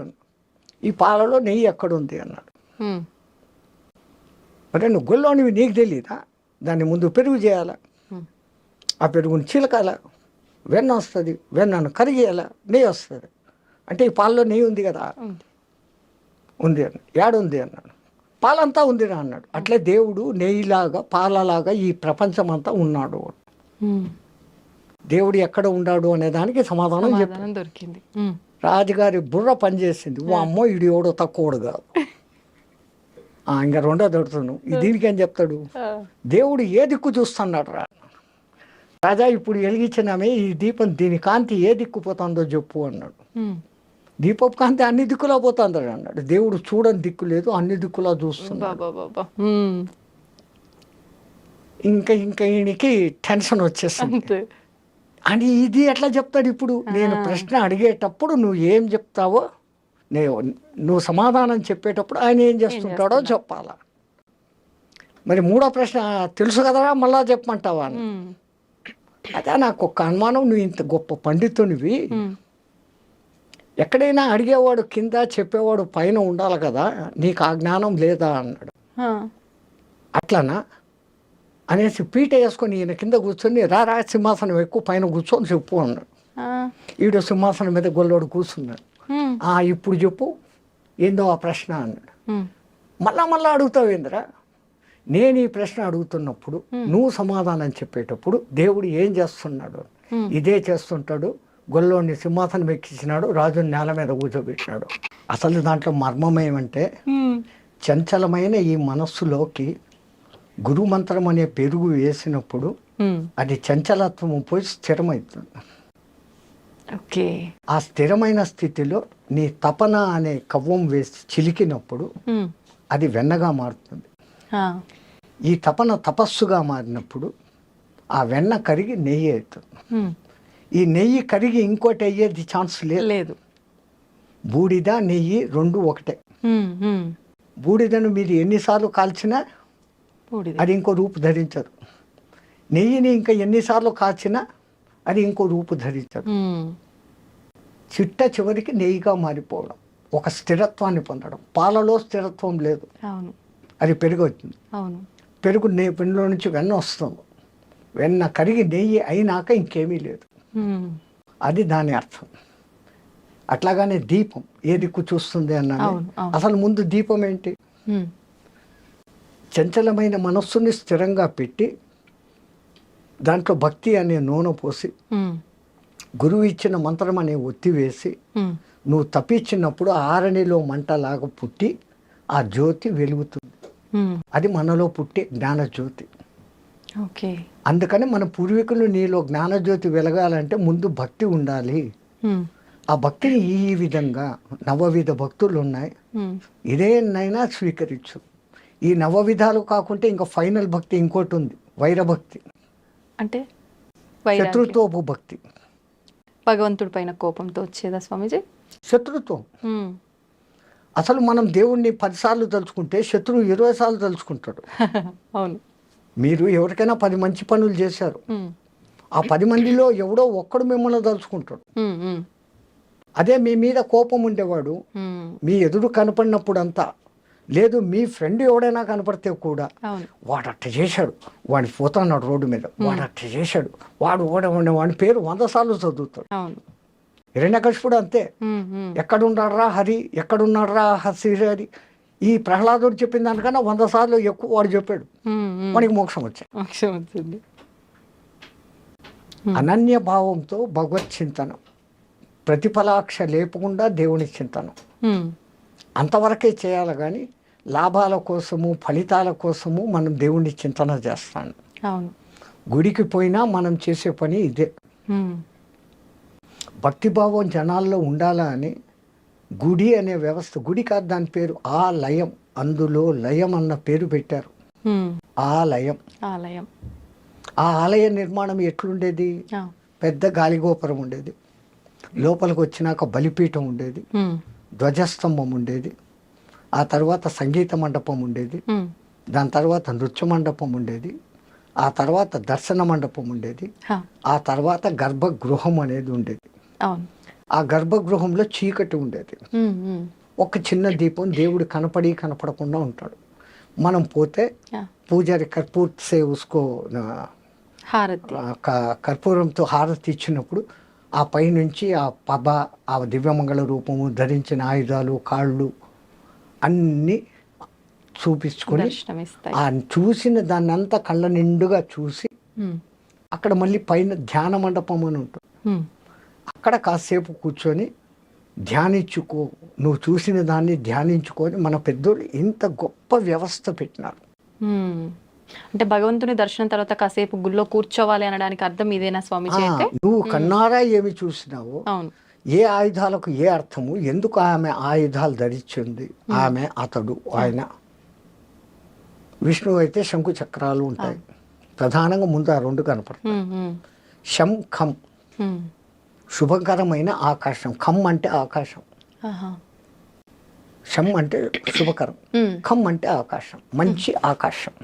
ఈ పాలలో నెయ్యి ఎక్కడుంది అన్నాడు. అంటే నువ్వు గొల్లోనివి నీకు తెలియదా, దాన్ని ముందు పెరుగు చేయాలా, ఆ పెరుగుని చిలకాల, వెన్న వస్తుంది, వెన్నను కరిగేయాల, నెయ్యి వస్తుంది. అంటే ఈ పాలలో నెయ్యి ఉంది కదా, ఉంది అన్న. ఏడుంది అన్నాడు. పాలంతా ఉందిరా అన్నాడు. అట్లే దేవుడు నెయ్యిలాగా పాలలాగా ఈ ప్రపంచం అంతా ఉన్నాడు. దేవుడు ఎక్కడ ఉన్నాడు అనే దానికి సమాధానం దొరికింది. రాజుగారి బుర్ర పనిచేసింది. ఓ అమ్మో ఇడు ఎవడో తక్కువడు కాదు. ఇంకా 2వ దొరుకుతున్నావు. దీనికి ఏం చెప్తాడు? దేవుడు ఏ దిక్కు చూస్తున్నాడు రా రాజా, ఇప్పుడు వెలిగించినామే ఈ దీపం, దీని కాంతి ఏ దిక్కు పోతుందో చెప్పు అన్నాడు. దీపపు కాంతి అన్ని దిక్కులా పోతుంది అన్నాడు. దేవుడు చూడని దిక్కు లేదు, అన్ని దిక్కులా చూస్తున్నాడు. ఇంకా ఈయనకి టెన్షన్ వచ్చేస్తుంది. అని ఇది ఎట్లా చెప్తాడు ఇప్పుడు? నేను ప్రశ్న అడిగేటప్పుడు నువ్వు ఏం చెప్తావో, నువ్వు సమాధానం చెప్పేటప్పుడు ఆయన ఏం చేస్తుంటాడో చెప్పాలా. మరి 3వ ప్రశ్న తెలుసు కదరా, మళ్ళా చెప్పమంటావా? అదే నాకు ఒక అనుమానం, నువ్వు ఇంత గొప్ప పండితునివి, ఎక్కడైనా అడిగేవాడు కింద చెప్పేవాడు పైన ఉండాలి కదా, నీకు ఆ జ్ఞానం లేదా అన్నాడు. అట్లనా అనేసి పీట వేసుకొని ఈయన కింద కూర్చొని రా సింహాసనం ఎక్కువ పైన కూర్చొని చెప్పు అన్నాడు. ఈడు సింహాసనం మీద గొల్లోడు కూర్చున్నాడు. ఇప్పుడు చెప్పు ఏందో ఆ ప్రశ్న అన్నాడు. మళ్ళా అడుగుతావు ఏందిరా? నేను ఈ ప్రశ్న అడుగుతున్నప్పుడు నువ్వు సమాధానం చెప్పేటప్పుడు దేవుడు ఏం చేస్తున్నాడు? ఇదే చేస్తుంటాడు, గొల్లోని సింహాసనం ఎక్కించినాడు, రాజుని నేల మీద కూర్చోబెట్టినాడు. అసలు దాంట్లో మర్మం ఏమంటే చంచలమైన ఈ మనస్సులోకి గురుమంత్రం అనే పెరుగు వేసినప్పుడు అది చంచలత్వం పోయి స్థిరమవుతుంది. ఓకే. ఆ స్థిరమైన స్థితిలో నీ తపన అనే కవ్వం వేసి చిలికినప్పుడు అది వెన్నగా మారుతుంది. ఈ తపన తపస్సుగా మారినప్పుడు ఆ వెన్న కరిగి నెయ్యి అవుతుంది. ఈ నెయ్యి కరిగి ఇంకోటి అయ్యేది ఛాన్స్ లేదు. బూడిద నెయ్యి రెండు ఒకటే. బూడిదను మీరు ఎన్నిసార్లు కాల్చినా అది ఇంకో రూపు ధరించదు. నెయ్యిని ఇంకా ఎన్నిసార్లు కాల్చినా అది ఇంకో రూపు ధరించదు. చిట్ట చివరికి నెయ్యిగా మారిపోవడం, ఒక స్థిరత్వాన్ని పొందడం. పాలలో స్థిరత్వం లేదు, అది పెరుగు అవుతుంది. పెరుగు పెరుగులో నుంచి వెన్న వస్తుంది. వెన్న కరిగి నెయ్యి అయినాక ఇంకేమీ లేదు. అది దాని అర్థం. అట్లాగానే దీపం ఏ దిక్కు చూస్తుంది అన్నాను. అసలు ముందు దీపం ఏంటి? చంచలమైన మనస్సుని స్థిరంగా పెట్టి దాంట్లో భక్తి అనే నూనె పోసి గురువు ఇచ్చిన మంత్రం అనే ఒత్తి వేసి నువ్వు తప్పించినప్పుడు ఆరణిలో మంటలాగా పుట్టి ఆ జ్యోతి వెలుగుతుంది. అది మనలో పుట్టే జ్ఞానజ్యోతి. అందుకని మన పూర్వీకులు నీలో జ్ఞానజ్యోతి వెలగాలంటే ముందు భక్తి ఉండాలి. ఆ భక్తిని ఈ విధంగా నవవిధ భక్తులు ఉన్నాయి, ఇదేనైనా స్వీకరించు. ఈ నవవిధాలు కాకుంటే ఇంకా ఫైనల్ భక్తి ఇంకోటి ఉంది, వైరభక్తి. అంటే శత్రుత్వపు భక్తి. భగవంతుడి పైన కోపంతో వచ్చేదా స్వామీజీ? శత్రుత్వం. అసలు మనం దేవుణ్ణి 10 సార్లు తలుచుకుంటే శత్రువు 20 సార్లు తలుచుకుంటాడు. అవును. మీరు ఎవరికైనా 10 మంచి పనులు చేశారు, ఆ 10 మందిలో ఎవడో ఒక్కడు మిమ్మల్ని తలుచుకుంటాడు. అదే మీ మీద కోపం ఉండేవాడు మీ ఎదురు కనపడినప్పుడు అంతా లేదు, మీ ఫ్రెండ్ ఎవడైనా కనపడితే కూడా వాడు అట్ట చేశాడు, వాడిని పోతున్నాడు రోడ్డు మీద, వాడు అట్ట చేశాడు, వాడు వాడి పేరు 100 సార్లు చదువుతాడు. హిరణ్యకశిపుడు అంతే. ఎక్కడున్నాడ్రా హరి, ఎక్కడున్నాడ్రా హరి, ఈ ప్రహ్లాదుడు చెప్పిన దానికన్నా 100 సార్లు ఎక్కువ వాడు చెప్పాడు. వాడికి మోక్షం వచ్చింది. అనన్య భావంతో భగవత్ చింతనం, ప్రతిఫలాక్ష లేపకుండా దేవుని చింతనం అంతవరకే చేయాలి. కానీ లాభాల కోసము ఫలితాల కోసము మనం దేవుణ్ణి చింతన చేస్తాను. గుడికి పోయినా మనం చేసే పని ఇదే. భక్తిభావం జనాల్లో ఉండాలా అని గుడి అనే వ్యవస్థ, గుడి కాదు దాని పేరు ఆలయం, అందులో లయం అన్న పేరు పెట్టారు. ఆలయం. ఆ ఆలయ నిర్మాణం ఎట్లుండేది? పెద్ద గాలిగోపురం ఉండేది, లోపలికి వచ్చినాక బలిపీఠం ఉండేది, ధ్వజస్తంభం ఉండేది, ఆ తర్వాత సంగీత మండపం ఉండేది, దాని తర్వాత నృత్య మండపం ఉండేది, ఆ తర్వాత దర్శన మండపం ఉండేది, ఆ తర్వాత గర్భగృహం అనేది ఉండేది. ఆ గర్భగృహంలో చీకటి ఉండేది, ఒక చిన్న దీపం, దేవుడు కనపడకుండా ఉంటాడు. మనం పోతే పూజారి కర్పూర్ సే ఉస్కో కర్పూరంతో హారతి ఇచ్చినప్పుడు ఆ పైనుంచి ఆ పబ, ఆ దివ్యమంగళ రూపము, ధరించిన ఆయుధాలు, కాళ్ళు అన్నీ చూపించుకొని ఆ చూసిన దాన్ని అంతా కళ్ళ నిండుగా చూసి అక్కడ మళ్ళీ పైన ధ్యాన మండపం అని ఉంటుంది. అక్కడ కాసేపు కూర్చొని ధ్యానించుకో, నువ్వు చూసిన దాన్ని ధ్యానించుకొని మన పెద్దోళ్ళు ఇంత గొప్ప వ్యవస్థ పెట్టినారు. అంటే భగవంతుని దర్శనం తర్వాత కాసేపు గుళ్ళో కూర్చోవాలి అనడానికి అర్థం ఇదేనా స్వామీజీ? నువ్వు కన్నారా ఏమి చూసినావో, ఏ ఆయుధాలకు ఏ అర్థము, ఎందుకు ఆమె ఆయుధాలు ధరించింది, ఆమె అతడు ఆయన. విష్ణువు అయితే శంకు చక్రాలు ఉంటాయి, ప్రధానంగా ముందు ఆ 2 కనపడతాయి. శం ఖం, శుభకరమైన ఆకాశం. ఖం అంటే ఆకాశం, శం అంటే శుభకరం, ఖం అంటే ఆకాశం, మంచి ఆకాశం.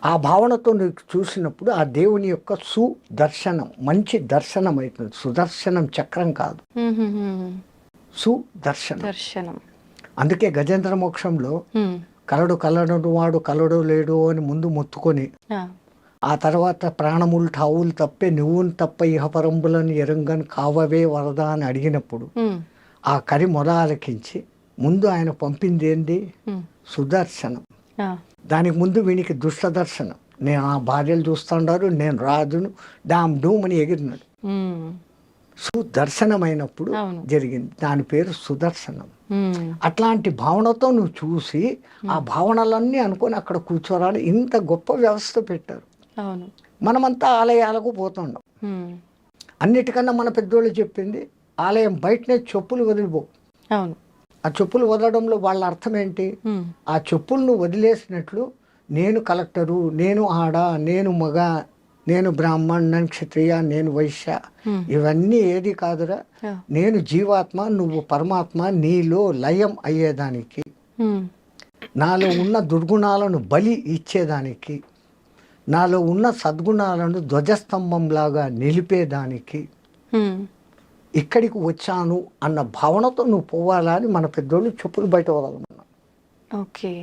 ఆ భావనతో నువ్వు చూసినప్పుడు ఆ దేవుని యొక్క సుదర్శనం, మంచి దర్శనం అవుతుంది. సుదర్శనం చక్రం కాదు, సుదర్శనం. అందుకే గజేంద్ర మోక్షంలో కలడు వాడు కలడు లేడు అని ముందు మొత్తుకొని ఆ తర్వాత ప్రాణములు ఠావులు తప్పే నువ్వును తప్ప ఇహపరంబులను ఎరంగని కావవే వరద అని అడిగినప్పుడు ఆ కరి మొద ఆలకించి ముందు ఆయన పంపింది ఏంది? సుదర్శనం. దానికి ముందు వీనికి దుష్ట దర్శనం. నేను ఆ భార్యలు చూస్తుండారు, నేను రాజును, డామ్ డూమ్ అని ఎగిరినాడు. సుదర్శనమైనప్పుడు అవును. జరిగింది. దాని పేరు సుదర్శనం. ఉమ్, అట్లాంటి భావనతో నువ్వు చూసి ఆ భావనలన్నీ అనుకొని అక్కడ కూర్చోరాలి. ఇంత గొప్ప వ్యవస్థ పెట్టారు. అవును. మనమంతా ఆలయాలకు పోతుండం. ఉమ్, అన్నిటికన్నా మన పెద్దోళ్ళు చెప్పింది ఆలయం బయటనే చెప్పులు వదిలిపో. అవును. ఆ చెప్పులు వదలడంలో వాళ్ళ అర్థం ఏంటి? ఉమ్, ఆ చెప్పులను వదిలేసినట్లు నేను కలెక్టరు, నేను ఆడ, నేను మగ, నేను బ్రాహ్మణ్, నేను క్షత్రియ, నేను వైశ్య, ఉమ్, ఇవన్నీ ఏది కాదురా. ఆ, నేను జీవాత్మ, నువ్వు పరమాత్మ, నీలో లయం అయ్యేదానికి, ఉమ్, నాలో ఉన్న దుర్గుణాలను బలి ఇచ్చేదానికి, నాలో ఉన్న సద్గుణాలను ధ్వజస్తంభంలాగా నిలిపేదానికి ఉమ్, ఇక్కడికి వచ్చాను అన్న భావనతో నువ్వు పోవాలా అని మన పెద్దోళ్ళు చెప్పులు బయట వదలమన్నారు. ఓకే.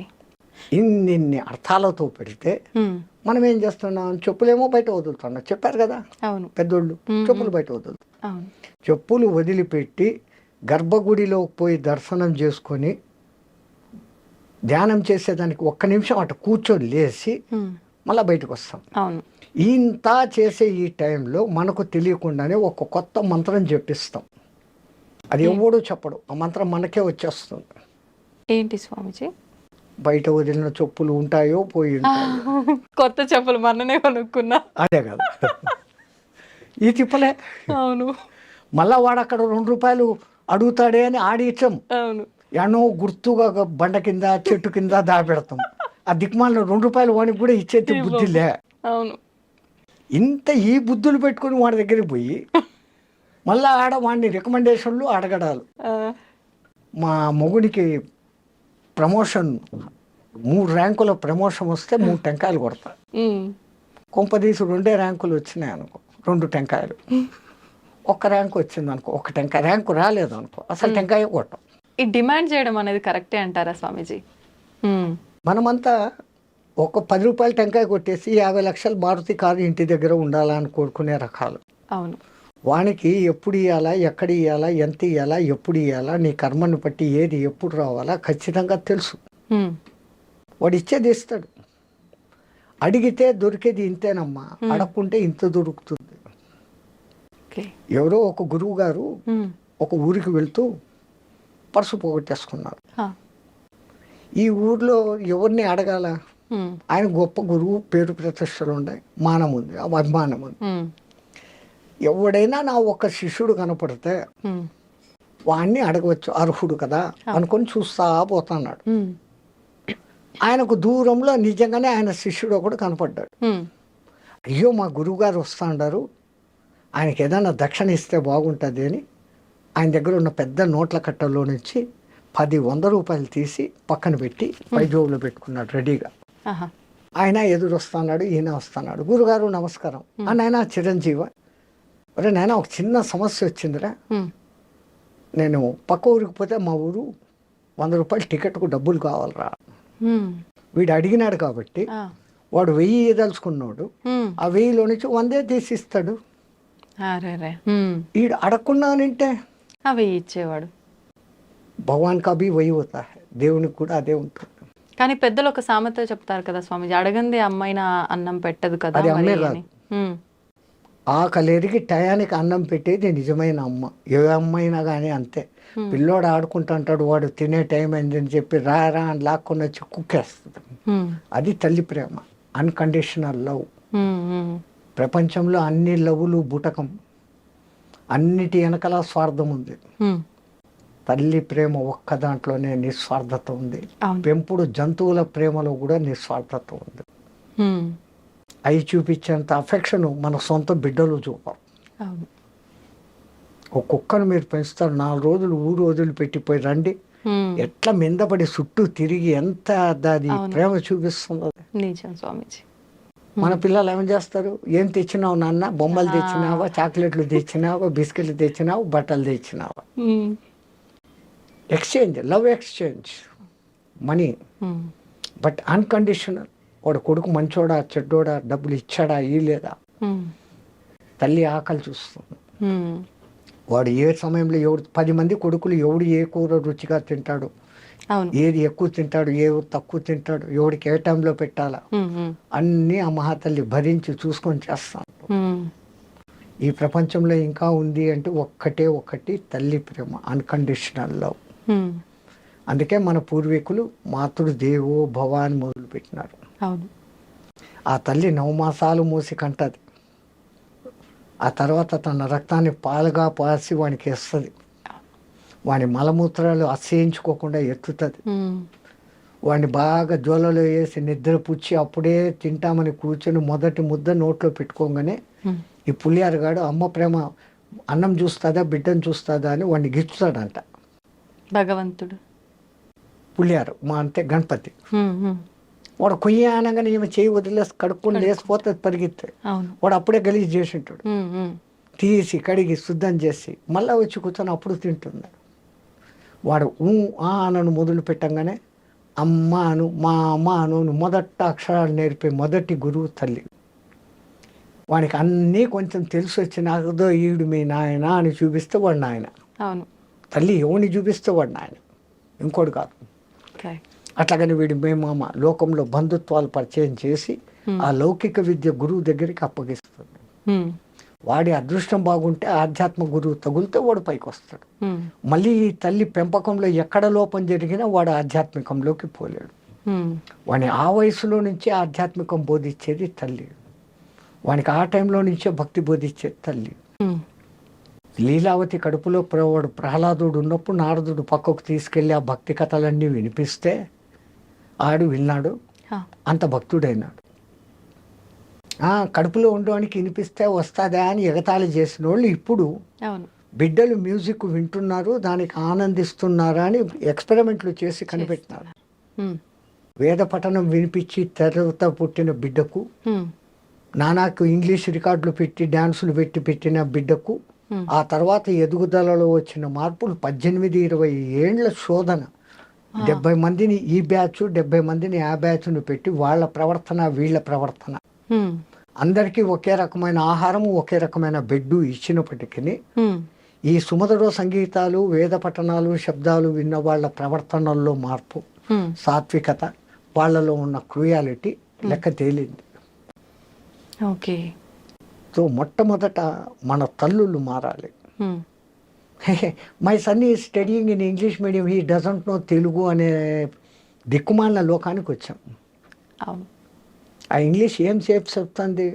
ఇన్ని అర్థాలతో పెడితే ఉమ్, మనం ఏం చేస్తున్నాం? చెప్పులేమో బయట వదులుతున్నాం. చెప్పారు కదా అవును. పెద్దోళ్ళు, చెప్పులు బయట వదులుతాం. అవును. చెప్పులు వదిలిపెట్టి గర్భగుడిలోకి పోయి దర్శనం చేసుకొని ధ్యానం చేసేదానికి ఒక్క నిమిషం అటు కూర్చొని లేచి ఉమ్, మళ్ళీ బయటకు వస్తాం. అవును. ఇంత చేసే ఈ టైంలో మనకు తెలియకుండానే ఒక కొత్త మంత్రం చెప్పిస్తాం. అది ఎవడూ చెప్పడు. ఆ మంత్రం మనకే వచ్చేస్తుంది. ఏంటి స్వామిజీ? బయట వదిలిన చెప్పులు ఉంటాయో పోయి ఉంటాయో. కొత్త చెప్పులు మొన్ననే కొనుక్కున్నా. అదే కదా ఈ తిప్పలే. అవును. మళ్ళా వాడు అక్కడ 2 రూపాయలు అడుగుతాడే అని ఆడిచ్చం. అవును. ఎన్నో గుర్తుగా బండ కింద చెట్టు కింద దాపెడతాం. ఆ దిక్మాలను 2 రూపాయలు వానికి కూడా ఇచ్చేది బుద్ధిలే. అవును. ఇంత ఈ బుద్ధులు పెట్టుకొని వాడి దగ్గరికి పోయి మళ్ళీ ఆడ వాడిని రికమెండేషన్లు అడగడాలు. ఆ, మా మొగుడికి ప్రమోషన్ 3 ర్యాంకుల ప్రమోషన్ వస్తే 3 టెంకాయలు కొడతా. ఉమ్, కొంపదీసి 2 ర్యాంకులు వచ్చినాయి అనుకో, 2 టెంకాయలు. 1 ర్యాంకు వచ్చింది అనుకో, 1 టెంకాయ. ర్యాంకు రాలేదు అనుకో, అసలు టెంకాయ కొట్టం. ఈ డిమాండ్ చేయడం అనేది కరెక్టే అంటారా స్వామీజీ? ఉమ్, మనమంతా ఒక 10 రూపాయలు టెంకాయ కొట్టేసి 50 లక్షల మారుతి కారు ఇంటి దగ్గర ఉండాలని కోరుకునే రకాలు. అవును. వానికి ఎప్పుడు ఇవ్వాలా, ఎక్కడ ఇవ్వాలా, ఎంత ఇవ్వాలా, ఎప్పుడు ఇవ్వాలా, నీ కర్మను బట్టి ఏది ఎప్పుడు రావాలా ఖచ్చితంగా తెలుసు. ఉమ్, వాడు ఇచ్చేది ఇస్తాడు. అడిగితే దొరికేది ఇంతేనమ్మా, అడగకుంటే ఇంత దొరుకుతుంది. ఓకే. ఎవరో ఒక గురువు గారు ఉమ్, ఒక ఊరికి వెళ్తూ పర్సు పోగొట్టేసుకున్నారు. ఆ, ఈ ఊర్లో ఎవరిని అడగాల? ఉమ్, ఆయన గొప్ప గురువు, పేరు ప్రతిష్టలు ఉన్నాయి, మానం ఉంది, అభిమానం ఉంది. ఉమ్, ఎవడైనా నా ఒక శిష్యుడు కనపడితే ఉమ్, వాడిని అడగవచ్చు, అర్హుడు కదా అనుకొని చూస్తా పోతున్నాడు. ఉమ్, ఆయనకు దూరంలో నిజంగానే ఆయన శిష్యుడు ఒకడు కనపడ్డాడు. ఉమ్, అయ్యో మా గురువుగారు వస్తాడారు, ఆయనకి ఏదైనా దక్షిణ ఇస్తే బాగుంటుంది అని ఆయన దగ్గర ఉన్న పెద్ద నోట్ల కట్టల్లో నుంచి 10-100 రూపాయలు తీసి పక్కన పెట్టి పై జోబులో పెట్టుకున్నాడు రెడీగా. ఆహా, ఆయన ఎదురు వస్తున్నాడు, ఈయన వస్తున్నాడు. గురుగారు నమస్కారం. నాయన చిరంజీవ, అరే నాయన ఒక చిన్న సమస్య వచ్చిందిరా, ఉమ్, నేను పక్క ఊరికి పోతే మా ఊరు 100 రూపాయలు టికెట్కు డబ్బులు కావాలరా. ఉమ్, వీడు అడిగినాడు కాబట్టి ఆ, వాడు 1000 ఇవ్వదలుచుకున్నాడు. ఉమ్, ఆ 1000లో నుంచి 100 తీసిస్తాడు. అరే, ఉమ్, వీడు అడగకున్నానంటే అవి ఇచ్చేవాడు. భగవాన్ కా భీ వహీ హోతా హై, దేవునికి కూడా అదే ఉంటుంది. కానీ పెద్దలు ఒక సామెత చెప్తారు కదా స్వామీజీ, అడగంది అమ్మాయిన అన్నం పెట్టదు కదా అది మరి అమ్మే అని. ఉమ్, ఆకలేరికి టయానికి అన్నం పెట్టేది నిజమైన అమ్మ. ఏ అమ్మ అయినా కానీ అంతే. పిల్లోడు ఆడుకుంటుంటాడు, వాడు తినే టైం అయిందని చెప్పి రా రా అని లాక్కొని వచ్చి కుక్కేస్తుంది. ఉమ్, అది తల్లి ప్రేమ, అన్కండిషనల్ లవ్. ఉమ్, ఉమ్, ప్రపంచంలో అన్ని లవ్లు బూటకం, అన్నిటి వెనకాల స్వార్థం ఉంది. ఉమ్, తల్లి ప్రేమ ఒక్క దాంట్లోనే నిస్వార్థత ఉంది. అవును. పెంపుడు జంతువుల ప్రేమలో కూడా నిస్వార్థత ఉంది. ఉమ్, అవి చూపించేంత అఫెక్షన్ మన సొంత బిడ్డలు చూపరు. అవును. ఒక కుక్కను మీరు పెంచుతారు, 4 రోజులు ఊరు వదిలిపెట్టిపోయి రండి, ఉమ్, ఎట్లా మిందపడి చుట్టూ తిరిగి ఎంత దాని ప్రేమ చూపిస్తుందో. నిజం స్వామీజీ. మన పిల్లలు ఏం చేస్తారు? ఏం తెచ్చినావు నాన్న? బొమ్మలు తెచ్చినావా, చాక్లెట్లు తెచ్చినావా, బిస్కెట్లు తెచ్చినావు, బట్టలు తెచ్చినావా? Um, exchange, love exchange, money. Um, but unconditional. వాడు కొడుకు మంచోడా చెడ్డోడా, డబ్బులు ఇచ్చాడా ఇయ్యలేదా, ఉమ్, తల్లి ఆకలి చూస్తుంది. ఉమ్, వాడు ఏ సమయంలో ఎవడు 10 మంది కొడుకులు ఎవడు ఏ కూర రుచిగా తింటాడు, అవును. ఏది ఎక్కువ తింటాడు, ఏ తక్కువ తింటాడు, ఎవడికి ఏ టైంలో పెట్టాలా, ఉమ్, ఉమ్, అన్నీ ఆ మహాతల్లి భరించి చూసుకొని చేస్తాను. ఉమ్, ఈ ప్రపంచంలో ఇంకా ఉంది అంటే ఒక్కటే ఒకటి తల్లి ప్రేమ, అన్కండిషనల్ లవ్. అందుకే మన పూర్వీకులు మాతృ దేవో భవ అని మొదలుపెట్టినారు. అవును. ఆ తల్లి 9 మాసాలు మూసి కంటది. ఆ తర్వాత తన రక్తాన్ని పాలుగా పాసి వానికి వేస్తుంది. వాని మలమూత్రాలు అసహించుకోకుండా ఎత్తుతుంది. వాడిని బాగా జోలలో వేసి నిద్ర పుచ్చి అప్పుడే తింటామని కూర్చొని మొదటి ముద్ద నోట్లో పెట్టుకోగానే ఈ పులియారుగాడు అమ్మ ప్రేమ అన్నం చూస్తుందా బిడ్డను చూస్తుందా అని వాడిని గిచ్చుతాడంట భగవంతుడు. పులియారు మా అంటే గణపతి. వాడు కొయ్య అనగానే ఈమె చేయి వదిలేసి కడుక్కొని లేసిపోతుంది పరిగెత్తే. వాడు అప్పుడే గలీజ్ చేసి ఉంటాడు. తీసి కడిగి శుద్ధం చేసి మళ్ళీ వచ్చి కూర్చొని అప్పుడు తింటున్నాడు. వాడు అనను మొదలు పెట్టంగానే అమ్మ అను మా అమ్మ అను మొదట అక్షరాలు నేర్పే మొదటి గురువు తల్లి. వానికి అన్నీ కొంచెం తెలిసి వచ్చి నాకుదో ఈడు మీ నాయన అని చూపిస్తే వాడు నాయన. అవును. తల్లి ఎవరిని చూపిస్తే వాడు నాయన, ఇంకోటి కాదు. అట్లాగని వీడి మేమామ లోకంలో బంధుత్వాలు పరిచయం చేసి ఆ లౌకిక విద్య గురువు దగ్గరికి అప్పగిస్తుంది. వాడి అదృష్టం బాగుంటే ఆధ్యాత్మ గురువు తగులితే వాడు పైకి వస్తాడు. మళ్ళీ ఈ తల్లి పెంపకంలో ఎక్కడ లోపం జరిగినా వాడు ఆధ్యాత్మికంలోకి పోలేడు. వాడిని ఆ వయసులో నుంచే ఆధ్యాత్మికం బోధించేది తల్లి. వానికి ఆ టైంలో నుంచే భక్తి బోధించేది తల్లి. లీలావతి కడుపులో వాడు ప్రహ్లాదుడు ఉన్నప్పుడు నారదుడు పక్కకు తీసుకెళ్ళి ఆ భక్తి కథలన్నీ వినిపిస్తే ఆడు విన్నాడు, అంత భక్తుడైనాడు. కడుపులో ఉండడానికి వినిపిస్తే వస్తుందా అని ఎగతాళి చేసిన వాళ్ళు ఇప్పుడు బిడ్డలు మ్యూజిక్ వింటున్నారు, దానికి ఆనందిస్తున్నారా అని ఎక్స్పెరిమెంట్లు చేసి కనిపెట్టినారు. వేద పఠనం వినిపించి తెరత పుట్టిన బిడ్డకు, నానాకు ఇంగ్లీష్ రికార్డులు పెట్టి డ్యాన్సులు పెట్టిన బిడ్డకు, ఆ తర్వాత ఎదుగుదలలో వచ్చిన మార్పులు 18-20 ఏండ్ల శోధన. 70 మందిని ఈ బ్యాచ్ 70 మందిని ఆ బ్యాచ్ను పెట్టి వాళ్ళ ప్రవర్తన వీళ్ళ ప్రవర్తన అందరికీ ఒకే రకమైన ఆహారము ఒకే రకమైన బెడ్డు ఇచ్చినప్పటికీ ఈ సుమధుర సంగీతాలు వేద పఠనాలు శబ్దాలు విన్న వాళ్ళ ప్రవర్తనల్లో మార్పు, సాత్వికత, వాళ్ళలో ఉన్న క్రూయాలిటీ లెక్క తేలింది. ఓకే. సో మొట్టమొదట మన తల్లులు మారాలి. మై సన్ ఈ studying in English medium, he doesn't know Telugu అనే దిక్కుమాలిన లోకానికి వచ్చాం. ఆ ఇంగ్లీష్ ఏం చెప్తుంది?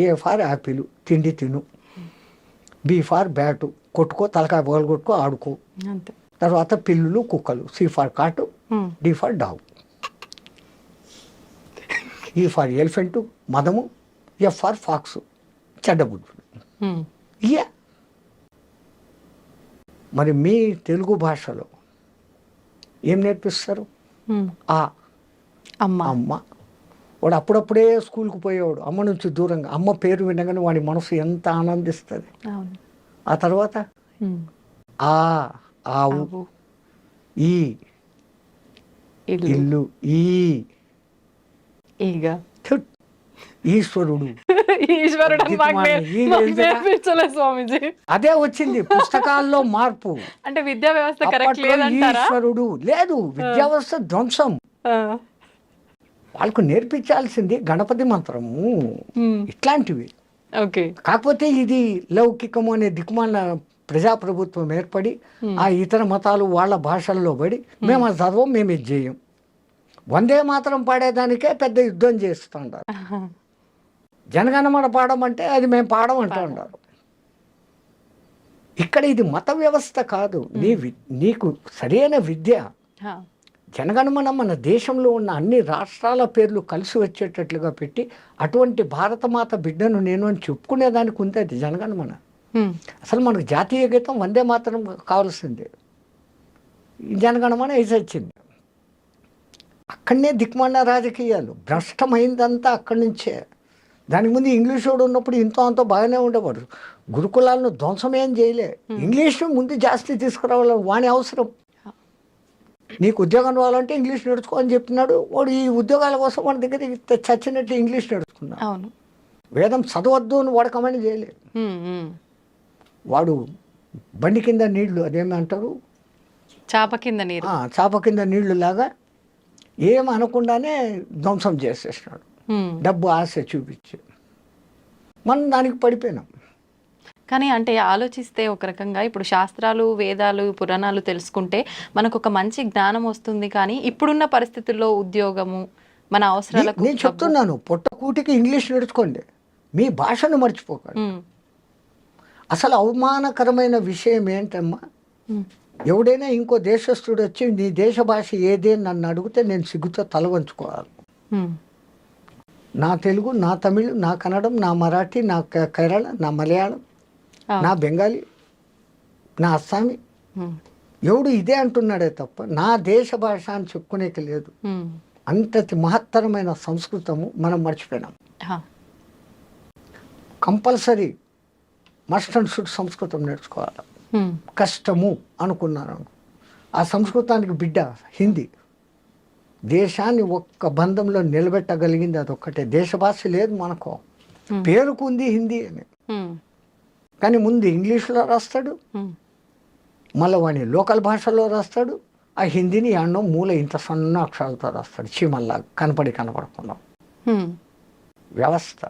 ఏ ఫార్ యాపిల్ తిండి తిను, బి ఫార్ బ్యాటు కొట్టుకో తలకాయ బోలు కొట్టుకో ఆడుకో, తర్వాత పిల్లులు కుక్కలు, C for cat, D for dog, E for elephant మదము, ఎఫ్ ఫార్ ఫాక్స్ చెడ్డబుద్ధుడు. ఇయా మరి మీ తెలుగు భాషలో ఏం నేర్పిస్తారు? అమ్మ. వాడు అప్పుడప్పుడే స్కూల్కి పోయేవాడు, అమ్మ నుంచి దూరంగా. అమ్మ పేరు వినగానే వాడి మనసు ఎంత ఆనందిస్తుంది. ఆ తర్వాత ఆవు, ఈ ఇల్లు, ఈశ్వరుడు. అదే వచ్చింది పుస్తకాల్లో మార్పు. అంటే విద్యా వ్యవస్థ కరెక్ట్ లేదంటారా? ఈశ్వరుడు లేదు, విద్యా వ్యవస్థ ధ్వంసం. వాళ్ళకు నేర్పించాల్సింది గణపతి మంత్రము ఇట్లాంటివి. కాకపోతే ఇది లౌకికము అనే దిక్కుమాల ప్రజాప్రభుత్వం ఏర్పడి ఆ ఇతర మతాలు వాళ్ళ భాషల్లో పడి మేము అది చదవం, మేము ఇది చేయం. వందే మాత్రం పాడేదానికే పెద్ద యుద్ధం చేస్తుంటారు. జనగణమన పాడమంటే అది మేము పాడమంటూ ఉంటారు. ఇక్కడ ఇది మత వ్యవస్థ కాదు, నీకు సరైన విద్య. జనగణమన మన దేశంలో ఉన్న అన్ని రాష్ట్రాల పేర్లు కలిసి వచ్చేటట్లుగా పెట్టి అటువంటి భారతమాత బిడ్డను నేను అని చెప్పుకునేదానికి ఉంది అది జనగణమన. అసలు మనకు జాతీయ గీతం వందే మాత్రం కావాల్సిందే. జనగణమన వేసి వచ్చింది. అక్కడనే దిక్మాల రాజకీయాలు భ్రష్టమైందంతా అక్కడి నుంచే. దానికి ముందు ఇంగ్లీష్ వాడు ఉన్నప్పుడు ఇంతో అంతో బాగానే ఉండేవాడు. గురుకులాలను ధ్వంసమేం చేయలే. ఇంగ్లీష్ ముందు జాస్తి తీసుకురావాలి, వాని అవసరం. నీకు ఉద్యోగం రావాలంటే ఇంగ్లీష్ నేర్చుకో అని చెప్పినాడు. వాడు ఈ ఉద్యోగాల కోసం మన దగ్గర చచ్చినట్టు ఇంగ్లీష్ నేర్చుకున్నాడు. వేదం చదవద్దు అని వాడకమని చేయలేదు. వాడు బండి కింద నీళ్లు, అదేమంటారు, చాప కింద నీరు, చాప కింద నీళ్లు లాగా ఏం అనకుండానే ధ్వంసం చేసేసినాడు. డబ్బు ఆశ చూపించి మనం దానికి పడిపోయినాం. కానీ అంటే ఆలోచిస్తే ఒక రకంగా ఇప్పుడు శాస్త్రాలు, వేదాలు, పురాణాలు తెలుసుకుంటే మనకు ఒక మంచి జ్ఞానం వస్తుంది. కానీ ఇప్పుడున్న పరిస్థితుల్లో ఉద్యోగము, మన అవసరాలకు నేను చెప్తున్నాను, పొట్టకూటికి ఇంగ్లీష్ నేర్చుకోండి, మీ భాషను మర్చిపోకండి. అసలు అవమానకరమైన విషయం ఏంటమ్మా, ఎవడైనా ఇంకో దేశస్థుడు వచ్చి నీ దేశ భాష ఏది అని నన్ను అడిగితే నేను సిగ్గుతో తల వంచుకోవాలి. నా తెలుగు, నా తమిళ్, నా కన్నడం, నా మరాఠీ, నా కేరళ, నా మలయాళం, నా బెంగాలీ, నా అస్సామీ, ఎవడు ఇదే అంటున్నాడే తప్ప నా దేశ భాష అని చెప్పుకునేకి లేదు. అంతటి మహత్తరమైన సంస్కృతము మనం మర్చిపోయినాం. కంపల్సరీ మస్ట్ అండ్ షుడ్ సంస్కృతం నేర్చుకోవాలి. కష్టము అనుకున్నాను, ఆ సంస్కృతానికి బిడ్డ హిందీ. దేశాన్ని ఒక్క బంధంలో నిలబెట్టగలిగింది అదొక్కటే. దేశ భాష లేదు మనకు, పేరుకుంది హిందీ అని, కానీ ముందు ఇంగ్లీష్లో రాస్తాడు, మళ్ళీ వాడిని లోకల్ భాషలో రాస్తాడు, ఆ హిందీని అన్నం మూల ఇంత సన్న అక్షరాలతో రాస్తాడు, చీమల్లా కనపడకుండా వ్యవస్థ.